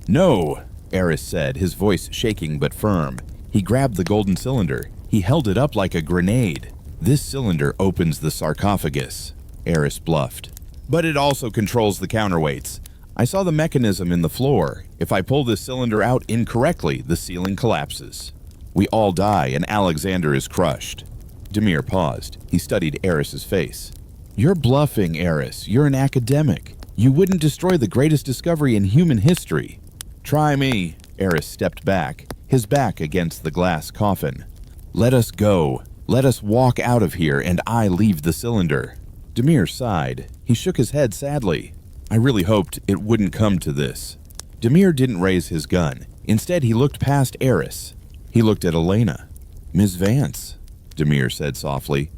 No, Eris said, his voice shaking but firm. He grabbed the golden cylinder. He held it up like a grenade. This cylinder opens the sarcophagus, Eris bluffed. But it also controls the counterweights. I saw the mechanism in the floor. If I pull this cylinder out incorrectly, the ceiling collapses. We all die and Alexander is crushed. Demir paused. He studied Eris's face. You're bluffing, Eris. You're an academic. You wouldn't destroy the greatest discovery in human history. Try me. Eris stepped back, his back against the glass coffin. Let us go. Let us walk out of here and I leave the cylinder. Demir sighed. He shook his head sadly. I really hoped it wouldn't come to this. Demir didn't raise his gun. Instead, he looked past Eris. He looked at Elena. Ms. Vance, Demir said softly.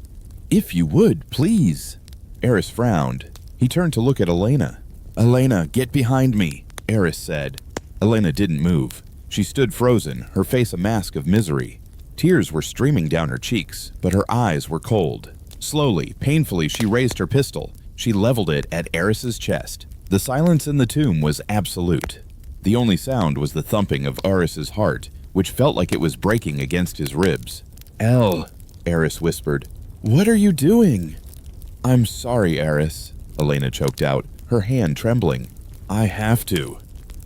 If you would, please. Eris frowned. He turned to look at Elena. Elena, get behind me, Eris said. Elena didn't move. She stood frozen, her face a mask of misery. Tears were streaming down her cheeks, but her eyes were cold. Slowly, painfully, she raised her pistol. She leveled it at Eris's chest. The silence in the tomb was absolute. The only sound was the thumping of Eris's heart, which felt like it was breaking against his ribs. Elle, Eris whispered. What are you doing? I'm sorry, Eris, Elena choked out, her hand trembling. I have to.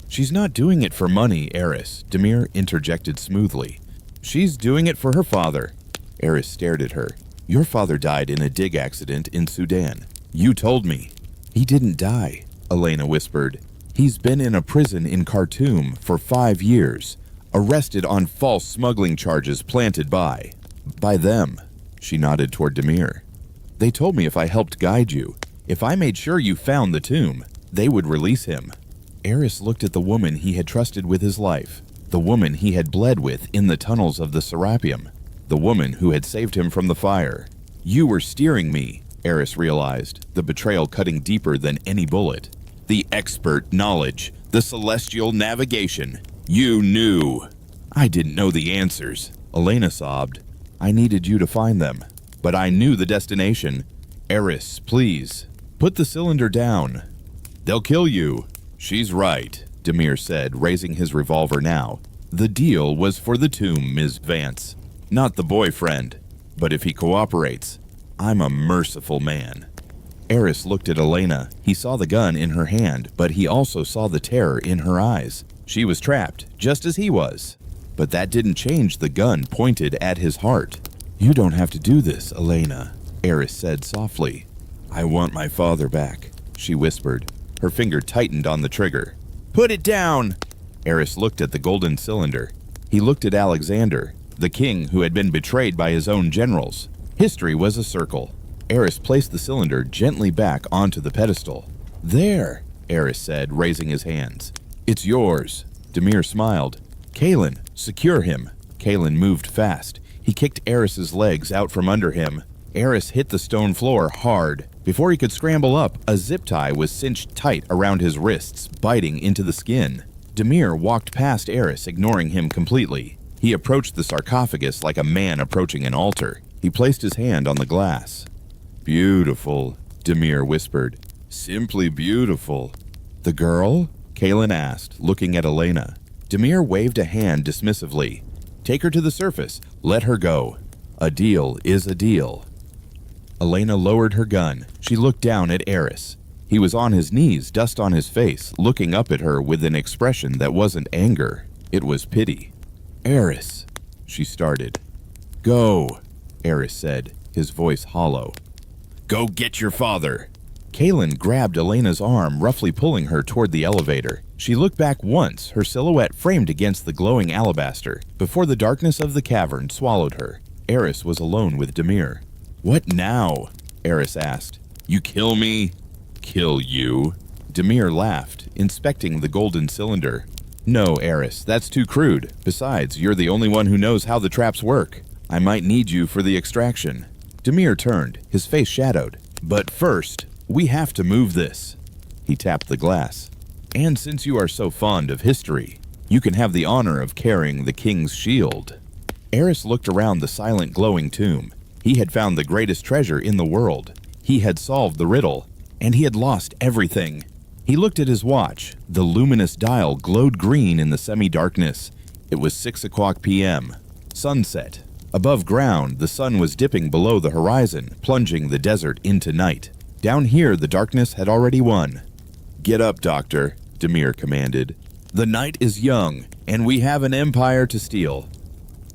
She's not doing it for money, Eris, Demir interjected smoothly. She's doing it for her father. Eris stared at her. Your father died in a dig accident in Sudan. You told me. He didn't die, Elena whispered. He's been in a prison in Khartoum for 5 years, arrested on false smuggling charges planted by them. She nodded toward Demir. They told me if I helped guide you, if I made sure you found the tomb, they would release him. Eris looked at the woman he had trusted with his life, the woman he had bled with in the tunnels of the Serapeum, the woman who had saved him from the fire. You were steering me, Eris realized, the betrayal cutting deeper than any bullet. The expert knowledge, the celestial navigation. You knew. I didn't know the answers, Elena sobbed. I needed you to find them, but I knew the destination. Eris, please, put the cylinder down. They'll kill you. She's right, Demir said, raising his revolver now. The deal was for the tomb, Ms. Vance, not the boyfriend. But if he cooperates, I'm a merciful man. Eris looked at Elena. He saw the gun in her hand, but he also saw the terror in her eyes. She was trapped, just as he was. But that didn't change the gun pointed at his heart. You don't have to do this, Elena, Eris said softly. I want my father back, she whispered. Her finger tightened on the trigger. Put it down! Eris looked at the golden cylinder. He looked at Alexander, the king who had been betrayed by his own generals. History was a circle. Eris placed the cylinder gently back onto the pedestal. There, Eris said, raising his hands. It's yours. Demir smiled. Kalen, secure him. Kalen moved fast. He kicked Eris's legs out from under him. Eris hit the stone floor hard. Before he could scramble up, a zip tie was cinched tight around his wrists, biting into the skin. Demir walked past Eris, ignoring him completely. He approached the sarcophagus like a man approaching an altar. He placed his hand on the glass. Beautiful, Demir whispered. Simply beautiful. The girl? Kalen asked, looking at Elena. Demir waved a hand dismissively. Take her to the surface. Let her go. A deal is a deal. Elena lowered her gun. She looked down at Eris. He was on his knees, dust on his face, looking up at her with an expression that wasn't anger. It was pity. Eris, she started. Go, Eris said, his voice hollow. Go get your father. Kaelin grabbed Elena's arm, roughly pulling her toward the elevator. She looked back once, her silhouette framed against the glowing alabaster, before the darkness of the cavern swallowed her. Eris was alone with Demir. What now? Eris asked. You kill me? Kill you? Demir laughed, inspecting the golden cylinder. No, Eris, that's too crude. Besides, you're the only one who knows how the traps work. I might need you for the extraction. Demir turned, his face shadowed. But first, we have to move this. He tapped the glass. And since you are so fond of history, you can have the honor of carrying the king's shield. Eris looked around the silent, glowing tomb. He had found the greatest treasure in the world. He had solved the riddle, and he had lost everything. He looked at his watch. The luminous dial glowed green in the semi-darkness. It was 6:00 p.m. Sunset. Above ground, the sun was dipping below the horizon, plunging the desert into night. Down here, the darkness had already won. Get up, Doctor, Demir commanded. The night is young, and we have an empire to steal.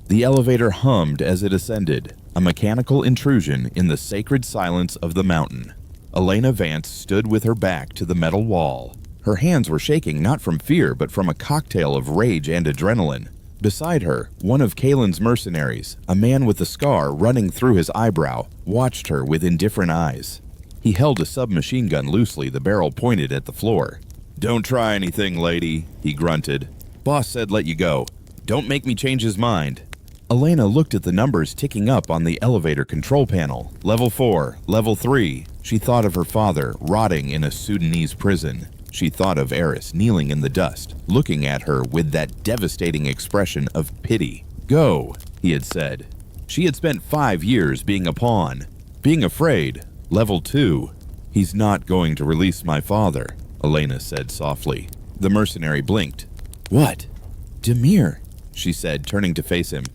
The elevator hummed as it ascended, a mechanical intrusion in the sacred silence of the mountain. Elena Vance stood with her back to the metal wall. Her hands were shaking not from fear, but from a cocktail of rage and adrenaline. Beside her, one of Kaelin's mercenaries, a man with a scar running through his eyebrow, watched her with indifferent eyes. He held a submachine gun loosely, the barrel pointed at the floor. Don't try anything, lady, he grunted. Boss said let you go. Don't make me change his mind. Elena looked at the numbers ticking up on the elevator control panel. Level 4, Level 3. She thought of her father, rotting in a Sudanese prison. She thought of Eris kneeling in the dust, looking at her with that devastating expression of pity. Go, he had said. She had spent 5 years being a pawn, being afraid. Level 2. He's not going to release my father, Elena said softly. The mercenary blinked. What? Demir, she said, turning to face him.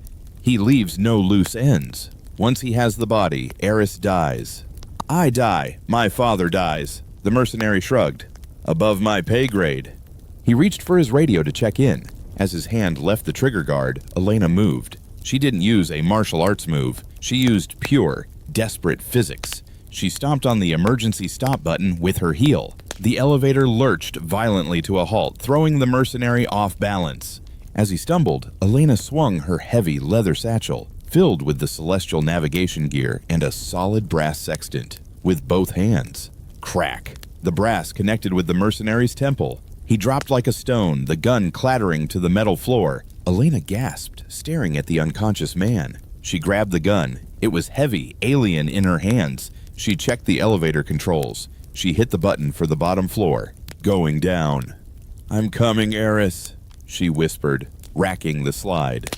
He leaves no loose ends. Once he has the body, Eris dies. I die. My father dies. The mercenary shrugged. Above my pay grade. He reached for his radio to check in. As his hand left the trigger guard, Elena moved. She didn't use a martial arts move. She used pure, desperate physics. She stomped on the emergency stop button with her heel. The elevator lurched violently to a halt, throwing the mercenary off balance. As he stumbled, Elena swung her heavy leather satchel, filled with the celestial navigation gear and a solid brass sextant, with both hands. Crack! The brass connected with the mercenary's temple. He dropped like a stone, the gun clattering to the metal floor. Elena gasped, staring at the unconscious man. She grabbed the gun. It was heavy, alien in her hands. She checked the elevator controls. She hit the button for the bottom floor. Going down. I'm coming, Eris, she whispered, racking the slide.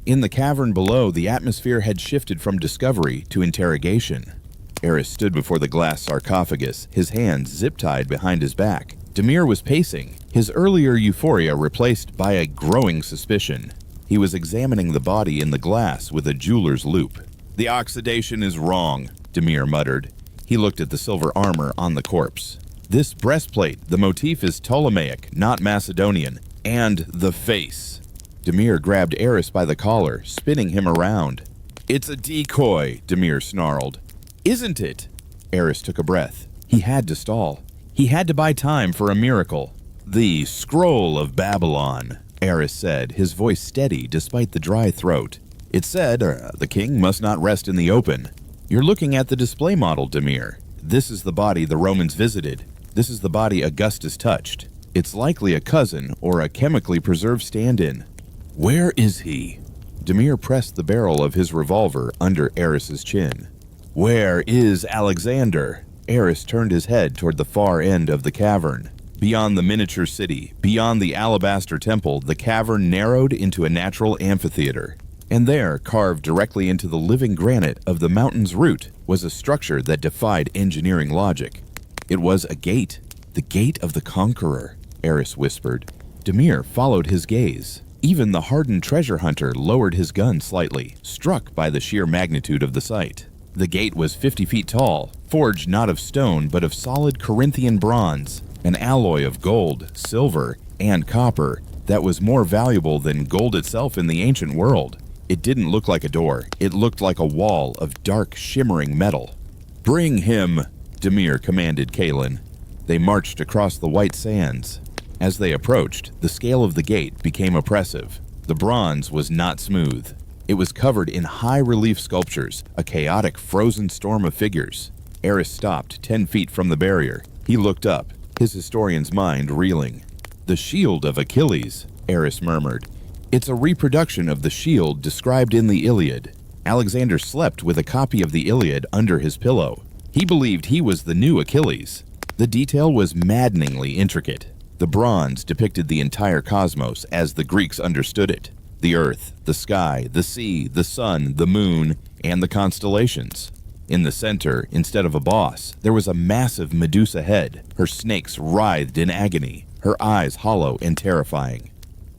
In the cavern below, the atmosphere had shifted from discovery to interrogation. Eris stood before the glass sarcophagus, his hands zip-tied behind his back. Demir was pacing, his earlier euphoria replaced by a growing suspicion. He was examining the body in the glass with a jeweler's loupe. The oxidation is wrong, Demir muttered. He looked at the silver armor on the corpse. This breastplate, the motif is Ptolemaic, not Macedonian. And the face. Demir grabbed Eris by the collar, spinning him around. It's a decoy, Demir snarled. Isn't it? Eris took a breath. He had to stall. He had to buy time for a miracle. The Scroll of Babylon, Eris said, his voice steady despite the dry throat. It said, the king must not rest in the open. You're looking at the display model, Demir. This is the body the Romans visited. This is the body Augustus touched. It's likely a cousin or a chemically preserved stand-in. Where is he? Demir pressed the barrel of his revolver under Eris's chin. Where is Alexander? Eris turned his head toward the far end of the cavern. Beyond the miniature city, beyond the alabaster temple, the cavern narrowed into a natural amphitheater. And there, carved directly into the living granite of the mountain's root, was a structure that defied engineering logic. It was a gate. "The gate of the conqueror," Eris whispered. Demir followed his gaze. Even the hardened treasure hunter lowered his gun slightly, struck by the sheer magnitude of the sight. The gate was 50 feet tall, forged not of stone but of solid Corinthian bronze, an alloy of gold, silver, and copper that was more valuable than gold itself in the ancient world. It didn't look like a door. It looked like a wall of dark, shimmering metal. "Bring him," Demir commanded Kalen. They marched across the white sands. As they approached, the scale of the gate became oppressive. The bronze was not smooth. It was covered in high-relief sculptures, a chaotic, frozen storm of figures. Eris stopped 10 feet from the barrier. He looked up, his historian's mind reeling. "The shield of Achilles," Eris murmured. "It's a reproduction of the shield described in the Iliad." Alexander slept with a copy of the Iliad under his pillow. He believed he was the new Achilles. The detail was maddeningly intricate. The bronze depicted the entire cosmos as the Greeks understood it. The earth, the sky, the sea, the sun, the moon, and the constellations. In the center, instead of a boss, there was a massive Medusa head. Her snakes writhed in agony, her eyes hollow and terrifying.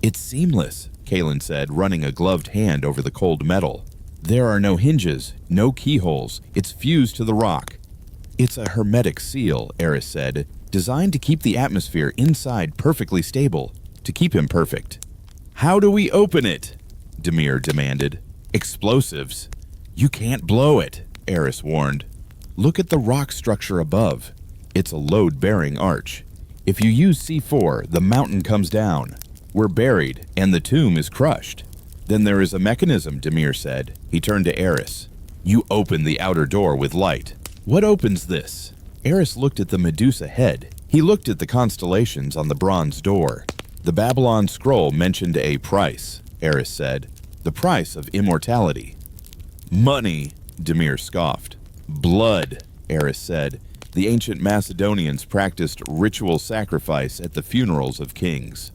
"It's seamless," Kalen said, running a gloved hand over the cold metal. "There are no hinges, no keyholes. It's fused to the rock." "It's a hermetic seal," Eris said, "designed to keep the atmosphere inside perfectly stable, to keep him perfect." "How do we open it?" Demir demanded. "Explosives." "You can't blow it," Eris warned. "Look at the rock structure above. It's a load-bearing arch. If you use C4, the mountain comes down. We're buried, and the tomb is crushed." "Then there is a mechanism," Demir said. He turned to Eris. "You open the outer door with light. What opens this?" Eris looked at the Medusa head. He looked at the constellations on the bronze door. "The Babylon scroll mentioned a price," Eris said. "The price of immortality." "Money," Demir scoffed. "Blood," Eris said. "The ancient Macedonians practiced ritual sacrifice at the funerals of kings."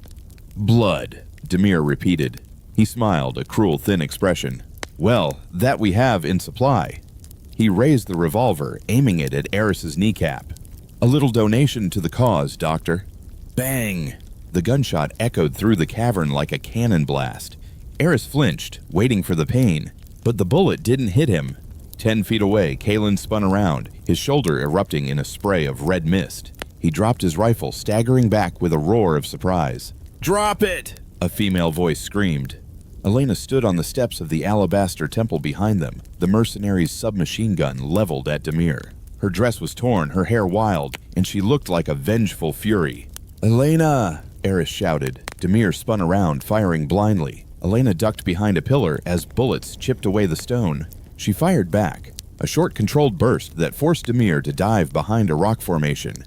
"Blood," Demir repeated. He smiled, a cruel, thin expression. "Well, that we have in supply." He raised the revolver, aiming it at Eris's kneecap. "A little donation to the cause, Doctor." Bang! The gunshot echoed through the cavern like a cannon blast. Eris flinched, waiting for the pain, but the bullet didn't hit him. 10 feet away, Kalen spun around, his shoulder erupting in a spray of red mist. He dropped his rifle, staggering back with a roar of surprise. "Drop it!" a female voice screamed. Elena stood on the steps of the alabaster temple behind them, the mercenary's submachine gun leveled at Demir. Her dress was torn, her hair wild, and she looked like a vengeful fury. "Elena!" Eris shouted. Demir spun around, firing blindly. Elena ducked behind a pillar as bullets chipped away the stone. She fired back, a short controlled burst that forced Demir to dive behind a rock formation.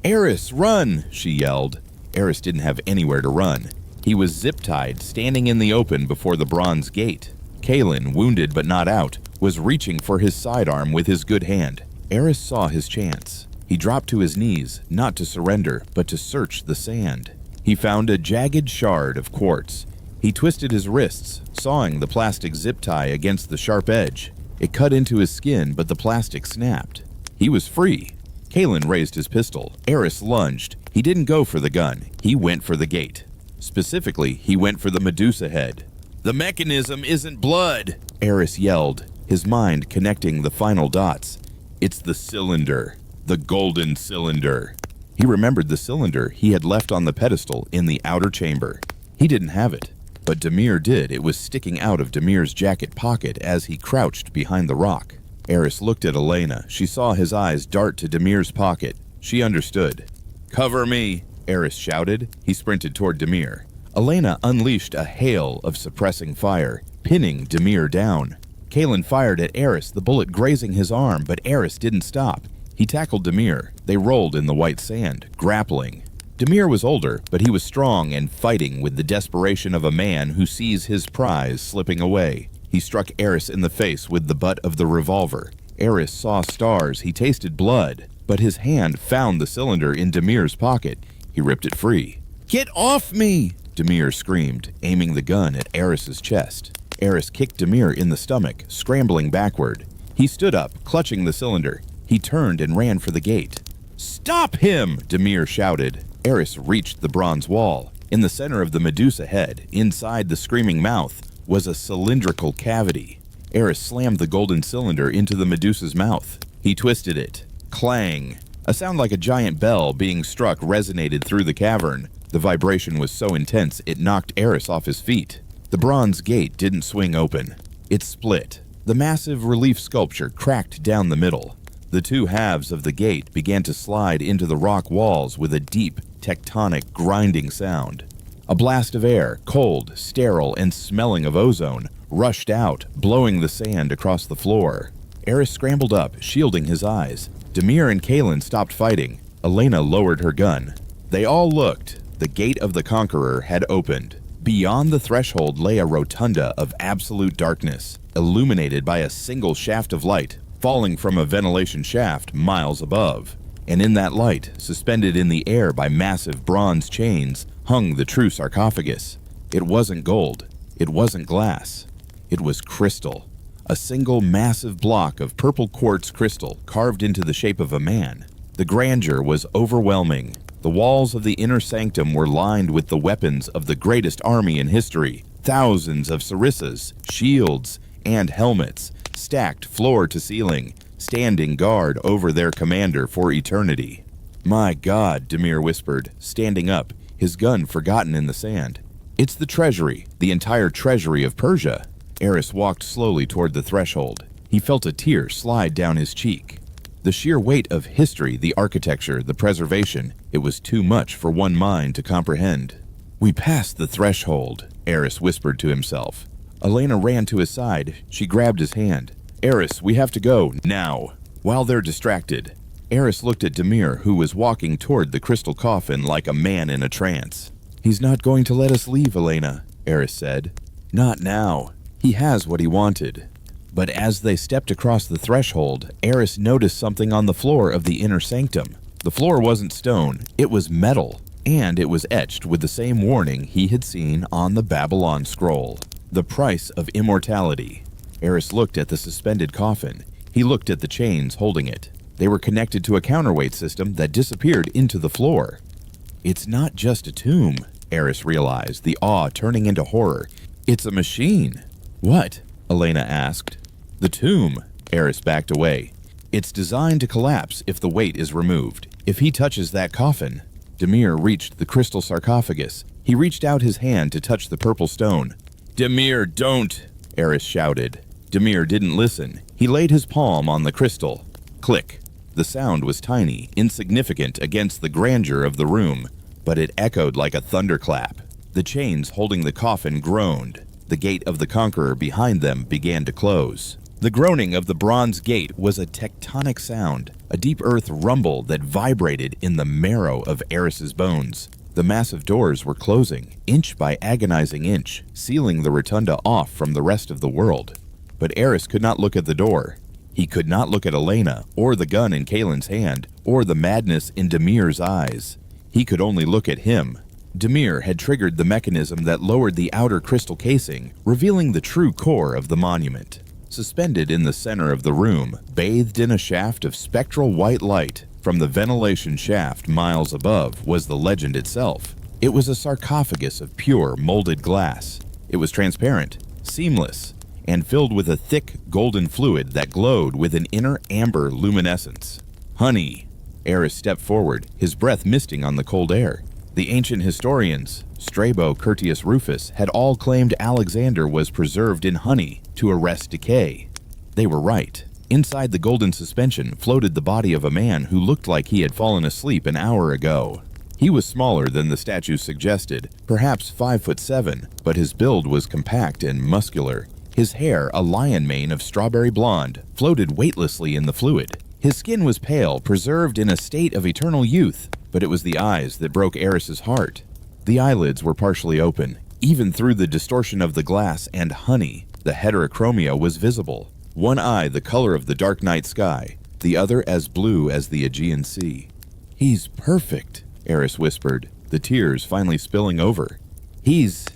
"Eris, run!" she yelled. Eris didn't have anywhere to run. He was zip-tied, standing in the open before the bronze gate. Kalen, wounded but not out, was reaching for his sidearm with his good hand. Eris saw his chance. He dropped to his knees, not to surrender, but to search the sand. He found a jagged shard of quartz. He twisted his wrists, sawing the plastic zip tie against the sharp edge. It cut into his skin, but the plastic snapped. He was free. Kalen raised his pistol. Eris lunged. He didn't go for the gun. He went for the gate. Specifically, he went for the Medusa head. "The mechanism isn't blood!" Eris yelled, his mind connecting the final dots. "It's the cylinder. The golden cylinder." He remembered the cylinder he had left on the pedestal in the outer chamber. He didn't have it, but Demir did. It was sticking out of Demir's jacket pocket as he crouched behind the rock. Eris looked at Elena. She saw his eyes dart to Demir's pocket. She understood. "Cover me!" Eris shouted. He sprinted toward Demir. Elena unleashed a hail of suppressing fire, pinning Demir down. Kalen fired at Eris, the bullet grazing his arm, but Eris didn't stop. He tackled Demir. They rolled in the white sand, grappling. Demir was older, but he was strong and fighting with the desperation of a man who sees his prize slipping away. He struck Eris in the face with the butt of the revolver. Eris saw stars. He tasted blood, but his hand found the cylinder in Demir's pocket. He ripped it free. "Get off me!" Demir screamed, aiming the gun at Eris's chest. Eris kicked Demir in the stomach, scrambling backward. He stood up, clutching the cylinder. He turned and ran for the gate. "Stop him!" Demir shouted. Eris reached the bronze wall. In the center of the Medusa head, inside the screaming mouth, was a cylindrical cavity. Eris slammed the golden cylinder into the Medusa's mouth. He twisted it. Clang! A sound like a giant bell being struck resonated through the cavern. The vibration was so intense it knocked Eris off his feet. The bronze gate didn't swing open. It split. The massive relief sculpture cracked down the middle. The two halves of the gate began to slide into the rock walls with a deep, tectonic, grinding sound. A blast of air, cold, sterile, and smelling of ozone, rushed out, blowing the sand across the floor. Eris scrambled up, shielding his eyes. Demir and Kalen stopped fighting. Elena lowered her gun. They all looked. The gate of the Conqueror had opened. Beyond the threshold lay a rotunda of absolute darkness, illuminated by a single shaft of light, falling from a ventilation shaft miles above. And in that light, suspended in the air by massive bronze chains, hung the true sarcophagus. It wasn't gold. It wasn't glass. It was crystal. A single massive block of purple quartz crystal carved into the shape of a man. The grandeur was overwhelming. The walls of the inner sanctum were lined with the weapons of the greatest army in history. Thousands of sarissas, shields, and helmets, stacked floor to ceiling, standing guard over their commander for eternity. "My God," Demir whispered, standing up, his gun forgotten in the sand. "It's the treasury, the entire treasury of Persia." Eris walked slowly toward the threshold. He felt a tear slide down his cheek. The sheer weight of history, the architecture, the preservation, it was too much for one mind to comprehend. "We passed the threshold," Eris whispered to himself. Elena ran to his side. She grabbed his hand. "Eris, we have to go, now." While they're distracted, Eris looked at Demir, who was walking toward the crystal coffin like a man in a trance. "He's not going to let us leave, Elena," Eris said. "Not now. He has what he wanted." But as they stepped across the threshold, Eris noticed something on the floor of the inner sanctum. The floor wasn't stone, it was metal, and it was etched with the same warning he had seen on the Babylon scroll. The price of immortality. Eris looked at the suspended coffin. He looked at the chains holding it. They were connected to a counterweight system that disappeared into the floor. "It's not just a tomb," Eris realized, the awe turning into horror. "It's a machine." "What?" Elena asked. "The tomb." Eris backed away. "It's designed to collapse if the weight is removed. If he touches that coffin." Demir reached the crystal sarcophagus. He reached out his hand to touch the purple stone. "Demir, don't!" Eris shouted. Demir didn't listen. He laid his palm on the crystal. Click. The sound was tiny, insignificant against the grandeur of the room, but it echoed like a thunderclap. The chains holding the coffin groaned. The gate of the Conqueror behind them began to close. The groaning of the bronze gate was a tectonic sound, a deep earth rumble that vibrated in the marrow of Eris's bones. The massive doors were closing, inch by agonizing inch, sealing the rotunda off from the rest of the world. But Eris could not look at the door. He could not look at Elena, or the gun in Kalen's hand, or the madness in Demir's eyes. He could only look at him. Demir had triggered the mechanism that lowered the outer crystal casing, revealing the true core of the monument. Suspended in the center of the room, bathed in a shaft of spectral white light, from the ventilation shaft miles above was the legend itself. It was a sarcophagus of pure molded glass. It was transparent, seamless, and filled with a thick golden fluid that glowed with an inner amber luminescence. "Honey!" Eris stepped forward, his breath misting on the cold air. The ancient historians, Strabo, Curtius, Rufus, had all claimed Alexander was preserved in honey to arrest decay. They were right. Inside the golden suspension floated the body of a man who looked like he had fallen asleep an hour ago. He was smaller than the statue suggested, perhaps 5'7", but his build was compact and muscular. His hair, a lion mane of strawberry blonde, floated weightlessly in the fluid. His skin was pale, preserved in a state of eternal youth, but it was the eyes that broke Eris's heart. The eyelids were partially open. Even through the distortion of the glass and honey, the heterochromia was visible. One eye the color of the dark night sky, the other as blue as the Aegean Sea. "He's perfect," Eris whispered, the tears finally spilling over. He's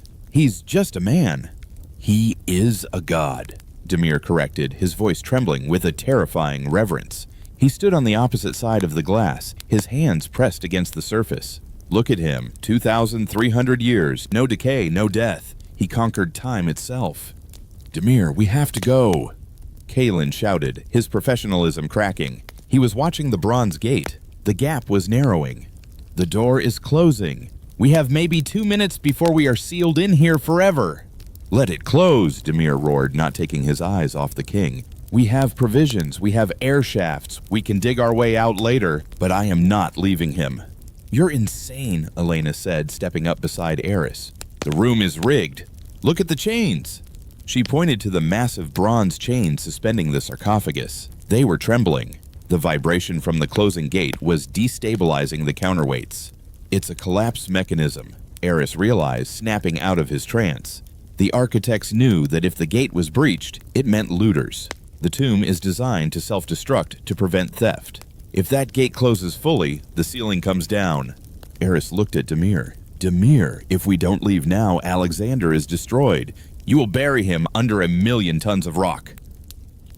just a man." "He is a god," Demir corrected, his voice trembling with a terrifying reverence. He stood on the opposite side of the glass, his hands pressed against the surface. Look at him, 2,300 years, no decay, no death. He conquered time itself. "Demir, we have to go," Kalen shouted, his professionalism cracking. He was watching the bronze gate. The gap was narrowing. "The door is closing. We have maybe 2 minutes before we are sealed in here forever." "Let it close," Demir roared, not taking his eyes off the king. "We have provisions, we have air shafts, we can dig our way out later, but I am not leaving him." "You're insane," Elena said, stepping up beside Eris. "The room is rigged. Look at the chains." She pointed to the massive bronze chains suspending the sarcophagus. They were trembling. The vibration from the closing gate was destabilizing the counterweights. "It's a collapse mechanism," Eris realized, snapping out of his trance. The architects knew that if the gate was breached, it meant looters. The tomb is designed to self-destruct to prevent theft. If that gate closes fully, the ceiling comes down. Eris looked at Demir. "Demir, if we don't leave now, Alexander is destroyed. You will bury him under 1,000,000 tons of rock."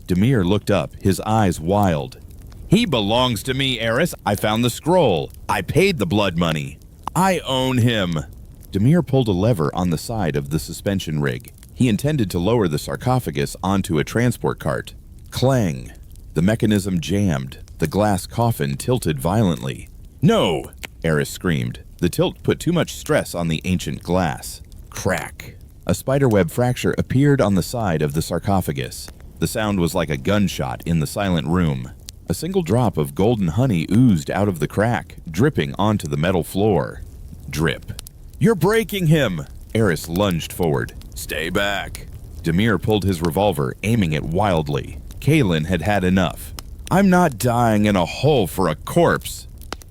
Demir looked up, his eyes wild. "He belongs to me, Eris. I found the scroll. I paid the blood money. I own him." Demir pulled a lever on the side of the suspension rig. He intended to lower the sarcophagus onto a transport cart. Clang! The mechanism jammed. The glass coffin tilted violently. "No!" Eris screamed. The tilt put too much stress on the ancient glass. Crack! A spiderweb fracture appeared on the side of the sarcophagus. The sound was like a gunshot in the silent room. A single drop of golden honey oozed out of the crack, dripping onto the metal floor. Drip. "You're breaking him!" Eris lunged forward. "Stay back." Demir pulled his revolver, aiming it wildly. Kalen had had enough. "I'm not dying in a hole for a corpse."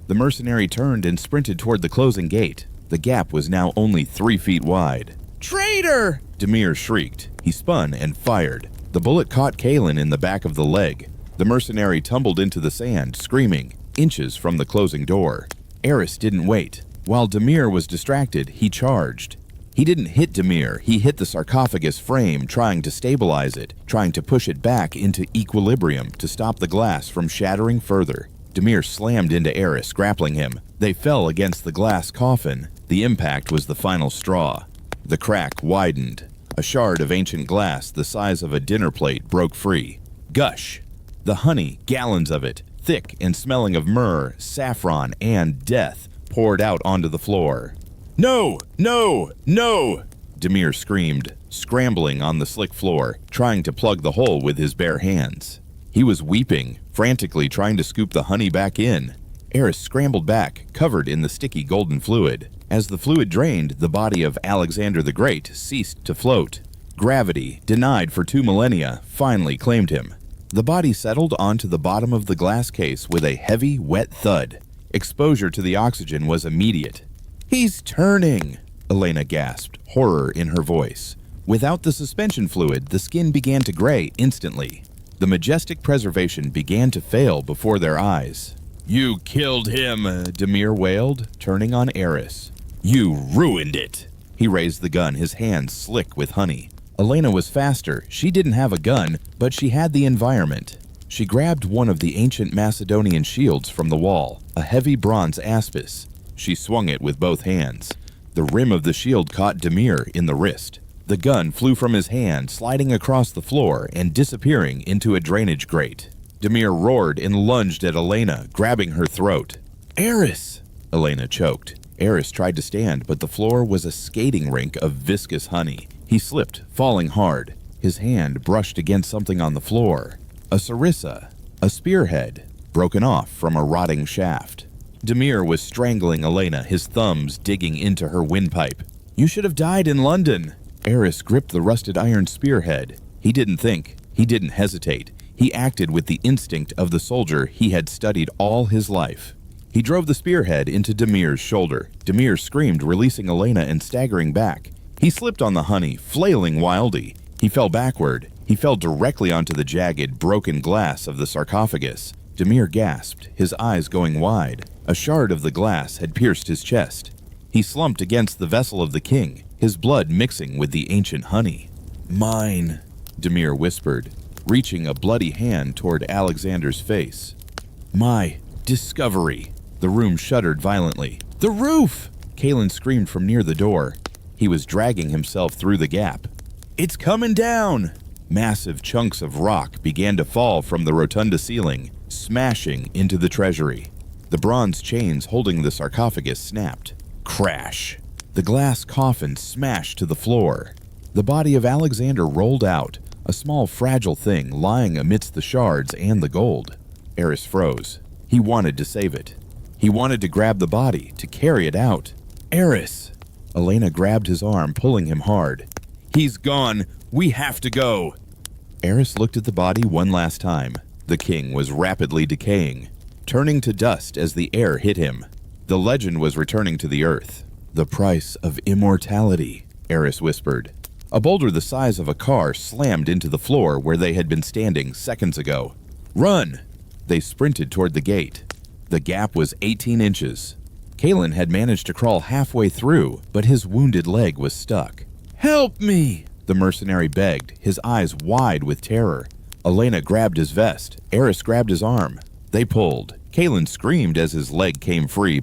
The mercenary turned and sprinted toward the closing gate. The gap was now only 3 feet wide. "Traitor!" Demir shrieked. He spun and fired. The bullet caught Kalen in the back of the leg. The mercenary tumbled into the sand, screaming, inches from the closing door. Eris didn't wait. While Demir was distracted, he charged. He didn't hit Demir, he hit the sarcophagus frame, trying to stabilize it, trying to push it back into equilibrium to stop the glass from shattering further. Demir slammed into Eris, grappling him. They fell against the glass coffin. The impact was the final straw. The crack widened. A shard of ancient glass the size of a dinner plate broke free. Gush! The honey, gallons of it, thick and smelling of myrrh, saffron, and death, poured out onto the floor. "No! No! No!" Demir screamed, scrambling on the slick floor, trying to plug the hole with his bare hands. He was weeping, frantically trying to scoop the honey back in. Eris scrambled back, covered in the sticky golden fluid. As the fluid drained, the body of Alexander the Great ceased to float. Gravity, denied for 2 millennia, finally claimed him. The body settled onto the bottom of the glass case with a heavy, wet thud. Exposure to the oxygen was immediate. "He's turning!" Elena gasped, horror in her voice. Without the suspension fluid, the skin began to gray instantly. The majestic preservation began to fail before their eyes. "You killed him," Demir wailed, turning on Eris. "You ruined it." He raised the gun, his hands slick with honey. Elena was faster. She didn't have a gun, but she had the environment. She grabbed one of the ancient Macedonian shields from the wall, a heavy bronze aspis. She swung it with both hands. The rim of the shield caught Demir in the wrist. The gun flew from his hand, sliding across the floor and disappearing into a drainage grate. Demir roared and lunged at Elena, grabbing her throat. "Eris!" Elena choked. Eris tried to stand, but the floor was a skating rink of viscous honey. He slipped, falling hard. His hand brushed against something on the floor. A sarissa, a spearhead, broken off from a rotting shaft. Demir was strangling Elena, his thumbs digging into her windpipe. "You should have died in London." Eris gripped the rusted iron spearhead. He didn't think. He didn't hesitate. He acted with the instinct of the soldier he had studied all his life. He drove the spearhead into Demir's shoulder. Demir screamed, releasing Elena and staggering back. He slipped on the honey, flailing wildly. He fell backward. He fell directly onto the jagged, broken glass of the sarcophagus. Demir gasped, his eyes going wide. A shard of the glass had pierced his chest. He slumped against the vessel of the king, his blood mixing with the ancient honey. "Mine," Demir whispered, reaching a bloody hand toward Alexander's face. My discovery. The room shuddered violently. The roof! Kalen screamed from near the door. He was dragging himself through the gap. It's coming down! Massive chunks of rock began to fall from the rotunda ceiling, smashing into the treasury. The bronze chains holding the sarcophagus snapped. Crash! The glass coffin smashed to the floor. The body of Alexander rolled out, a small fragile thing lying amidst the shards and the gold. Eris froze. He wanted to save it. He wanted to grab the body, to carry it out. Eris! Elena grabbed his arm, pulling him hard. He's gone. We have to go. Eris looked at the body one last time. The king was rapidly decaying, turning to dust as the air hit him. The legend was returning to the earth. The price of immortality, Eris whispered. A boulder the size of a car slammed into the floor where they had been standing seconds ago. Run! They sprinted toward the gate. The gap was 18 inches. Kalen had managed to crawl halfway through, but his wounded leg was stuck. Help me! The mercenary begged, his eyes wide with terror. Elena grabbed his vest. Eris grabbed his arm. They pulled. Kalen screamed as his leg came free,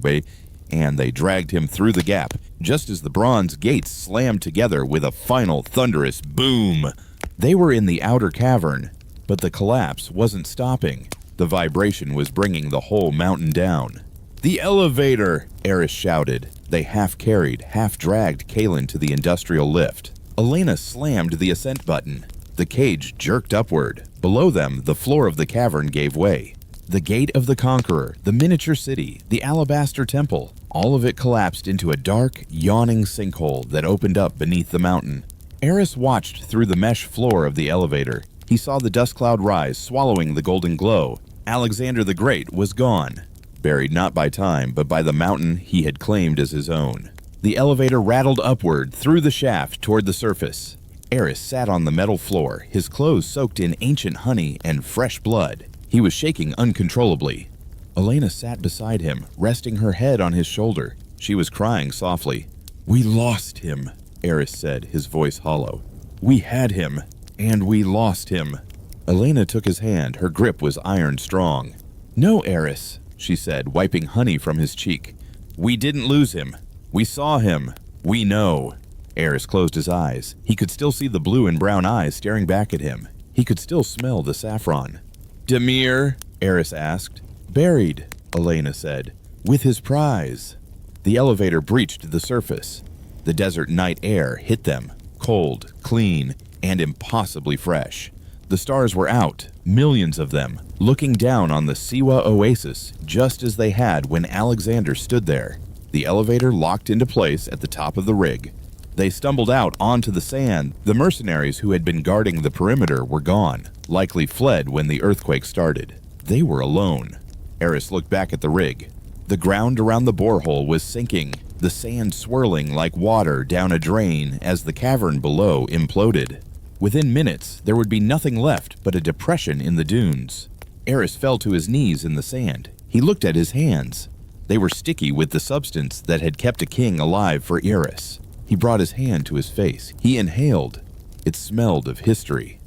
and they dragged him through the gap, just as the bronze gates slammed together with a final thunderous boom. They were in the outer cavern, but the collapse wasn't stopping. The vibration was bringing the whole mountain down. The elevator! Eris shouted. They half-carried, half-dragged Kalen to the industrial lift. Elena slammed the ascent button. The cage jerked upward. Below them, the floor of the cavern gave way. The Gate of the Conqueror, the miniature city, the alabaster temple, all of it collapsed into a dark, yawning sinkhole that opened up beneath the mountain. Eris watched through the mesh floor of the elevator. He saw the dust cloud rise, swallowing the golden glow. Alexander the Great was gone, buried not by time, but by the mountain he had claimed as his own. The elevator rattled upward through the shaft toward the surface. Eris sat on the metal floor, his clothes soaked in ancient honey and fresh blood. He was shaking uncontrollably. Elena sat beside him, resting her head on his shoulder. She was crying softly. We lost him, Eris said, his voice hollow. We had him, and we lost him. Elena took his hand. Her grip was iron strong. No, Eris, she said, wiping honey from his cheek. We didn't lose him. We saw him. We know. Eris closed his eyes. He could still see the blue and brown eyes staring back at him. He could still smell the saffron. Demir? Eris asked. Buried, Elena said, with his prize. The elevator breached the surface. The desert night air hit them, cold, clean, and impossibly fresh. The stars were out, millions of them, looking down on the Siwa oasis just as they had when Alexander stood there. The elevator locked into place at the top of the rig. They stumbled out onto the sand. The mercenaries who had been guarding the perimeter were gone, likely fled when the earthquake started. They were alone. Eris looked back at the rig. The ground around the borehole was sinking, the sand swirling like water down a drain as the cavern below imploded. Within minutes, there would be nothing left but a depression in the dunes. Eris fell to his knees in the sand. He looked at his hands. They were sticky with the substance that had kept a king alive for Eris. He brought his hand to his face. He inhaled. It smelled of history.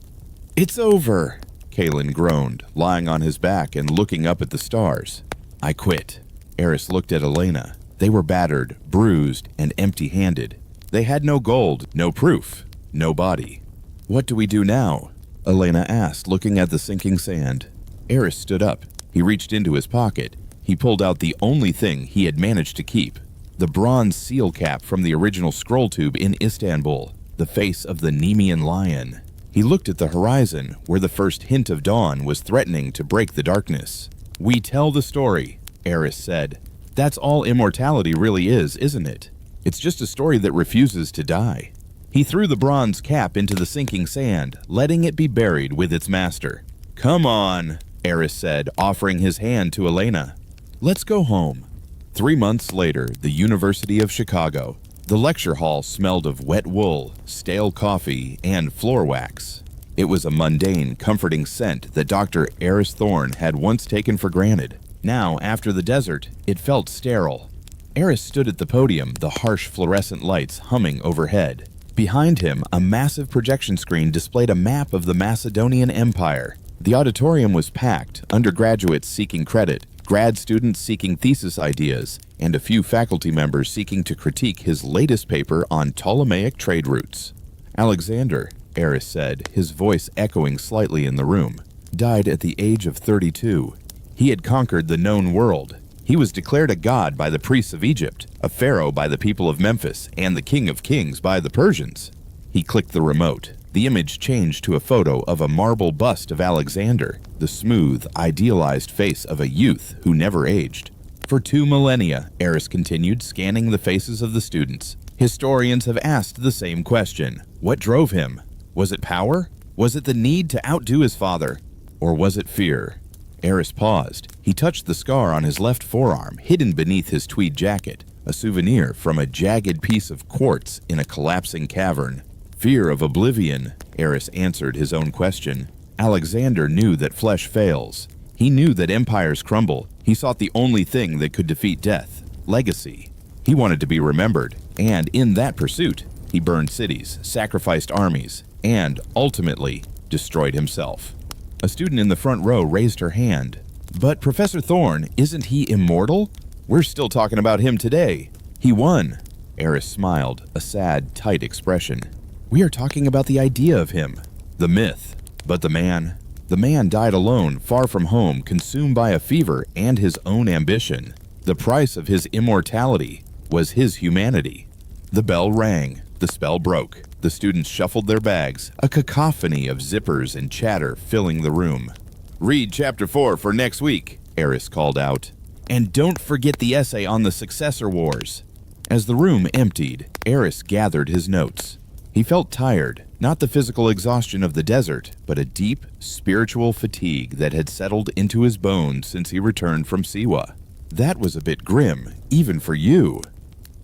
It's over, Kalen groaned, lying on his back and looking up at the stars. I quit. Eris looked at Elena. They were battered, bruised, and empty-handed. They had no gold, no proof, no body. What do we do now? Elena asked, looking at the sinking sand. Eris stood up. He reached into his pocket. He pulled out the only thing he had managed to keep. The bronze seal cap from the original scroll tube in Istanbul, the face of the Nemean lion. He looked at the horizon, where the first hint of dawn was threatening to break the darkness. We tell the story, Eris said. That's all immortality really is, isn't it? It's just a story that refuses to die. He threw the bronze cap into the sinking sand, letting it be buried with its master. Come on, Eris said, offering his hand to Elena. Let's go home. 3 months later, the University of Chicago. The lecture hall smelled of wet wool, stale coffee, and floor wax. It was a mundane, comforting scent that Dr. Eris Thorne had once taken for granted. Now, after the desert, it felt sterile. Eris stood at the podium, the harsh fluorescent lights humming overhead. Behind him, a massive projection screen displayed a map of the Macedonian Empire. The auditorium was packed, undergraduates seeking credit, grad students seeking thesis ideas, and a few faculty members seeking to critique his latest paper on Ptolemaic trade routes. Alexander, Eris said, his voice echoing slightly in the room, died at the age of 32. He had conquered the known world. He was declared a god by the priests of Egypt, a pharaoh by the people of Memphis, and the king of kings by the Persians. He clicked the remote. The image changed to a photo of a marble bust of Alexander, the smooth, idealized face of a youth who never aged. For 2 millennia, Eris continued, scanning the faces of the students. Historians have asked the same question. What drove him? Was it power? Was it the need to outdo his father? Or was it fear? Eris paused. He touched the scar on his left forearm, hidden beneath his tweed jacket, a souvenir from a jagged piece of quartz in a collapsing cavern. Fear of oblivion, Eris answered his own question. Alexander knew that flesh fails. He knew that empires crumble. He sought the only thing that could defeat death, legacy. He wanted to be remembered, and in that pursuit, he burned cities, sacrificed armies, and, ultimately, destroyed himself. A student in the front row raised her hand. But Professor Thorne, isn't he immortal? We're still talking about him today. He won. Eris smiled, a sad, tight expression. We are talking about the idea of him, the myth. But the man died alone, far from home, consumed by a fever and his own ambition. The price of his immortality was his humanity. The bell rang. The spell broke. The students shuffled their bags, a cacophony of zippers and chatter filling the room. Read Chapter 4 for next week, Eris called out. And don't forget the essay on the successor wars. As the room emptied, Eris gathered his notes. He felt tired, not the physical exhaustion of the desert, but a deep, spiritual fatigue that had settled into his bones since he returned from Siwa. That was a bit grim, even for you.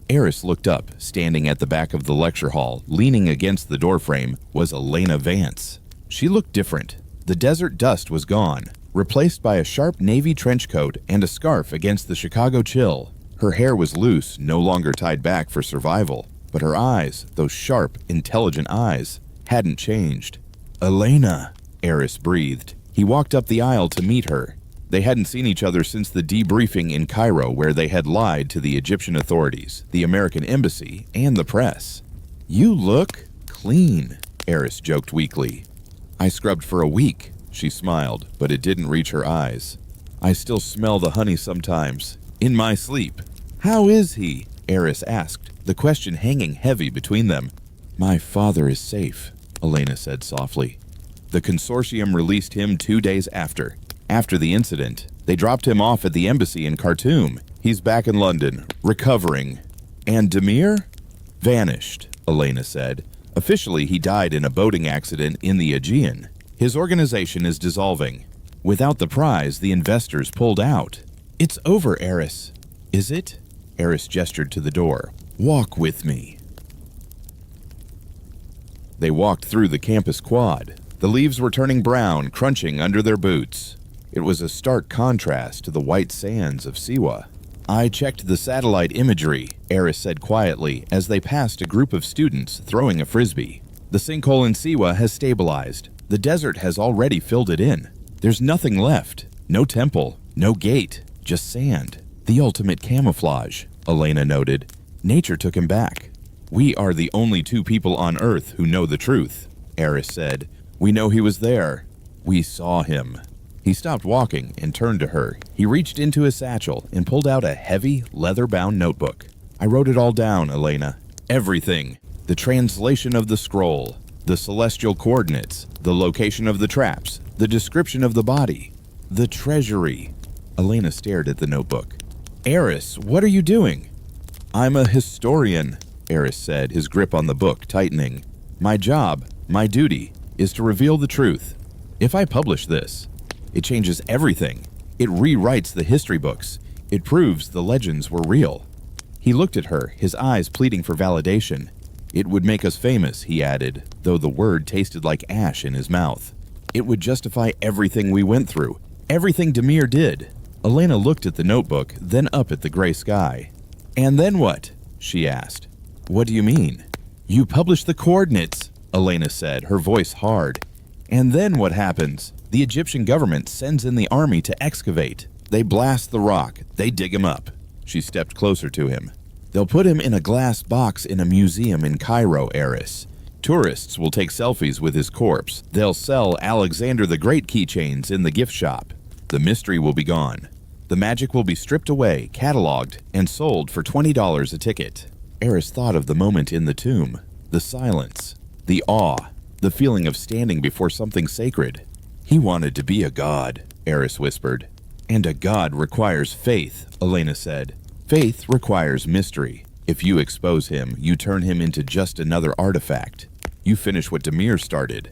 Eris looked up. Standing at the back of the lecture hall, leaning against the doorframe, was Elena Vance. She looked different. The desert dust was gone, replaced by a sharp navy trench coat and a scarf against the Chicago chill. Her hair was loose, no longer tied back for survival. But her eyes, those sharp, intelligent eyes, hadn't changed. Elena, Eris breathed. He walked up the aisle to meet her. They hadn't seen each other since the debriefing in Cairo, where they had lied to the Egyptian authorities, the American embassy, and the press. You look clean, Eris joked weakly. I scrubbed for a week, she smiled, but it didn't reach her eyes. I still smell the honey sometimes, in my sleep. How is he? Eris asked, the question hanging heavy between them. My father is safe, Elena said softly. The consortium released him 2 days after. After the incident, they dropped him off at the embassy in Khartoum. He's back in London, recovering. And Demir? Vanished, Elena said. Officially, he died in a boating accident in the Aegean. His organization is dissolving. Without the prize, the investors pulled out. It's over, Eris. Is it? Eris gestured to the door. Walk with me. They walked through the campus quad. The leaves were turning brown, crunching under their boots. It was a stark contrast to the white sands of Siwa. I checked the satellite imagery, Eris said quietly as they passed a group of students throwing a frisbee. The sinkhole in Siwa has stabilized. The desert has already filled it in. There's nothing left. No temple, no gate, just sand. The ultimate camouflage, Elena noted. Nature took him back. We are the only 2 people on Earth who know the truth, Eris said. We know he was there. We saw him. He stopped walking and turned to her. He reached into his satchel and pulled out a heavy, leather-bound notebook. I wrote it all down, Elena. Everything. The translation of the scroll, the celestial coordinates, the location of the traps, the description of the body, the treasury. Elena stared at the notebook. Eris, what are you doing? I'm a historian, Eris said, his grip on the book tightening. My job, my duty, is to reveal the truth. If I publish this, it changes everything. It rewrites the history books. It proves the legends were real. He looked at her, his eyes pleading for validation. It would make us famous, he added, though the word tasted like ash in his mouth. It would justify everything we went through, everything Demir did. Elena looked at the notebook, then up at the gray sky. And then what? She asked. What do you mean? You publish the coordinates, Elena said, her voice hard. And then what happens? The Egyptian government sends in the army to excavate. They blast the rock. They dig him up. She stepped closer to him. They'll put him in a glass box in a museum in Cairo, Eris. Tourists will take selfies with his corpse. They'll sell Alexander the Great keychains in the gift shop. The mystery will be gone. The magic will be stripped away, cataloged, and sold for $20 a ticket. Eris thought of the moment in the tomb, the silence, the awe, the feeling of standing before something sacred. He wanted to be a god, Eris whispered. And a god requires faith, Elena said. Faith requires mystery. If you expose him, you turn him into just another artifact. You finish what Demir started.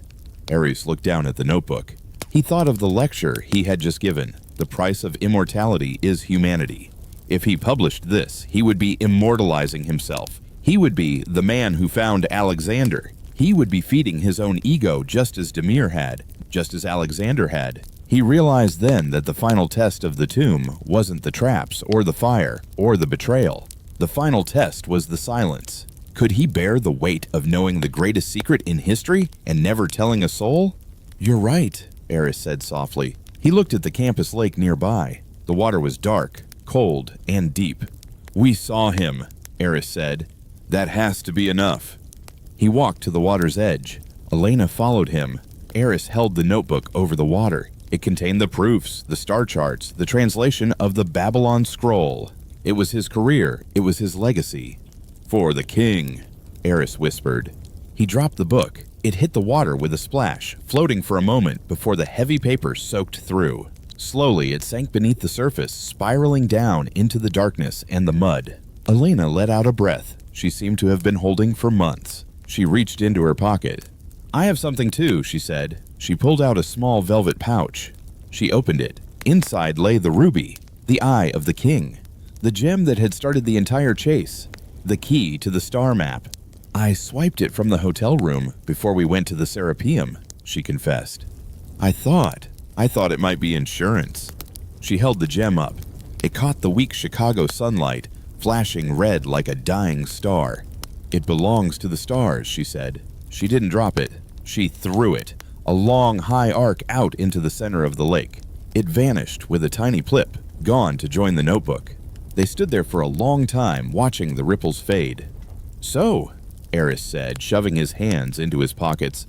Eris looked down at the notebook. He thought of the lecture he had just given. The price of immortality is humanity. If he published this, he would be immortalizing himself. He would be the man who found Alexander. He would be feeding his own ego just as Demir had, just as Alexander had. He realized then that the final test of the tomb wasn't the traps or the fire or the betrayal. The final test was the silence. Could he bear the weight of knowing the greatest secret in history and never telling a soul? You're right, Eris said softly. He looked at the campus lake nearby. The water was dark, cold, and deep. We saw him, Eris said. That has to be enough. He walked to the water's edge. Elena followed him. Eris held the notebook over the water. It contained the proofs, the star charts, the translation of the Babylon Scroll. It was his career. It was his legacy. For the king, Eris whispered. He dropped the book. It hit the water with a splash, floating for a moment before the heavy paper soaked through. Slowly, it sank beneath the surface, spiraling down into the darkness and the mud. Elena let out a breath she seemed to have been holding for months. She reached into her pocket. I have something too, she said. She pulled out a small velvet pouch. She opened it. Inside lay the ruby, the eye of the king, the gem that had started the entire chase, the key to the star map. I swiped it from the hotel room before we went to the Serapeum, she confessed. I thought it might be insurance. She held the gem up. It caught the weak Chicago sunlight, flashing red like a dying star. It belongs to the stars, she said. She didn't drop it. She threw it, a long, high arc out into the center of the lake. It vanished with a tiny plip, gone to join the notebook. They stood there for a long time, watching the ripples fade. So, Eris said, shoving his hands into his pockets.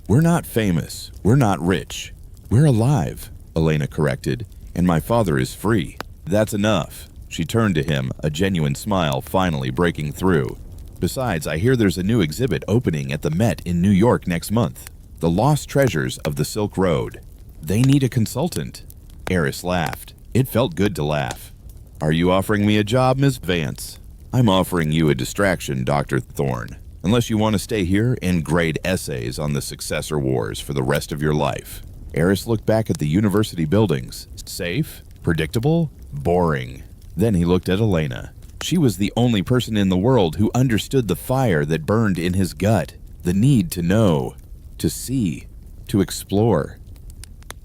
We're not famous. We're not rich. We're alive, Elena corrected, and my father is free. That's enough. She turned to him, a genuine smile finally breaking through. Besides, I hear there's a new exhibit opening at the Met in New York next month. The Lost Treasures of the Silk Road. They need a consultant. Eris laughed. It felt good to laugh. Are you offering me a job, Miss Vance? I'm offering you a distraction, Dr. Thorne. Unless you want to stay here and grade essays on the successor wars for the rest of your life. Eris looked back at the university buildings. Safe? Predictable? Boring. Then he looked at Elena. She was the only person in the world who understood the fire that burned in his gut, the need to know, to see, to explore.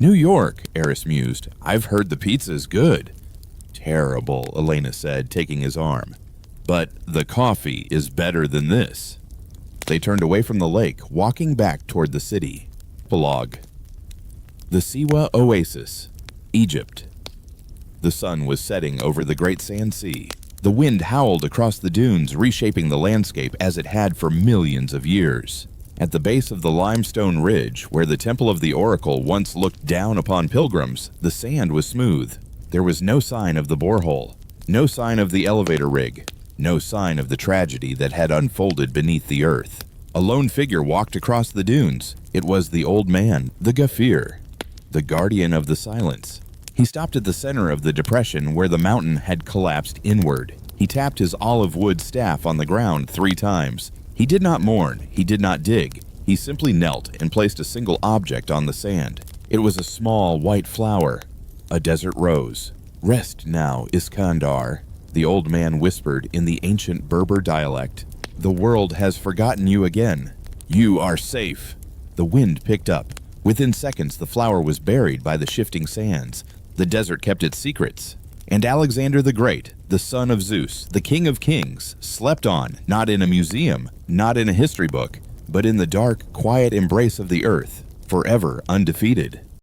New York, Eris mused. I've heard the pizza's good. Terrible, Elena said, taking his arm. But the coffee is better than this. They turned away from the lake, walking back toward the city. Epilogue. The Siwa Oasis, Egypt. The sun was setting over the Great Sand Sea. The wind howled across the dunes, reshaping the landscape as it had for millions of years. At the base of the limestone ridge, where the Temple of the Oracle once looked down upon pilgrims, the sand was smooth. There was no sign of the borehole, no sign of the elevator rig, no sign of the tragedy that had unfolded beneath the earth. A lone figure walked across the dunes. It was the old man, the Ghafir, the guardian of the silence. He stopped at the center of the depression where the mountain had collapsed inward. He tapped his olive wood staff on the ground 3 times. He did not mourn. He did not dig. He simply knelt and placed a single object on the sand. It was a small white flower, a desert rose. Rest now, Iskandar, the old man whispered in the ancient Berber dialect. The world has forgotten you again. You are safe. The wind picked up. Within seconds, the flower was buried by the shifting sands. The desert kept its secrets. And Alexander the Great, the son of Zeus, the king of kings, slept on, not in a museum, not in a history book, but in the dark, quiet embrace of the earth, forever undefeated.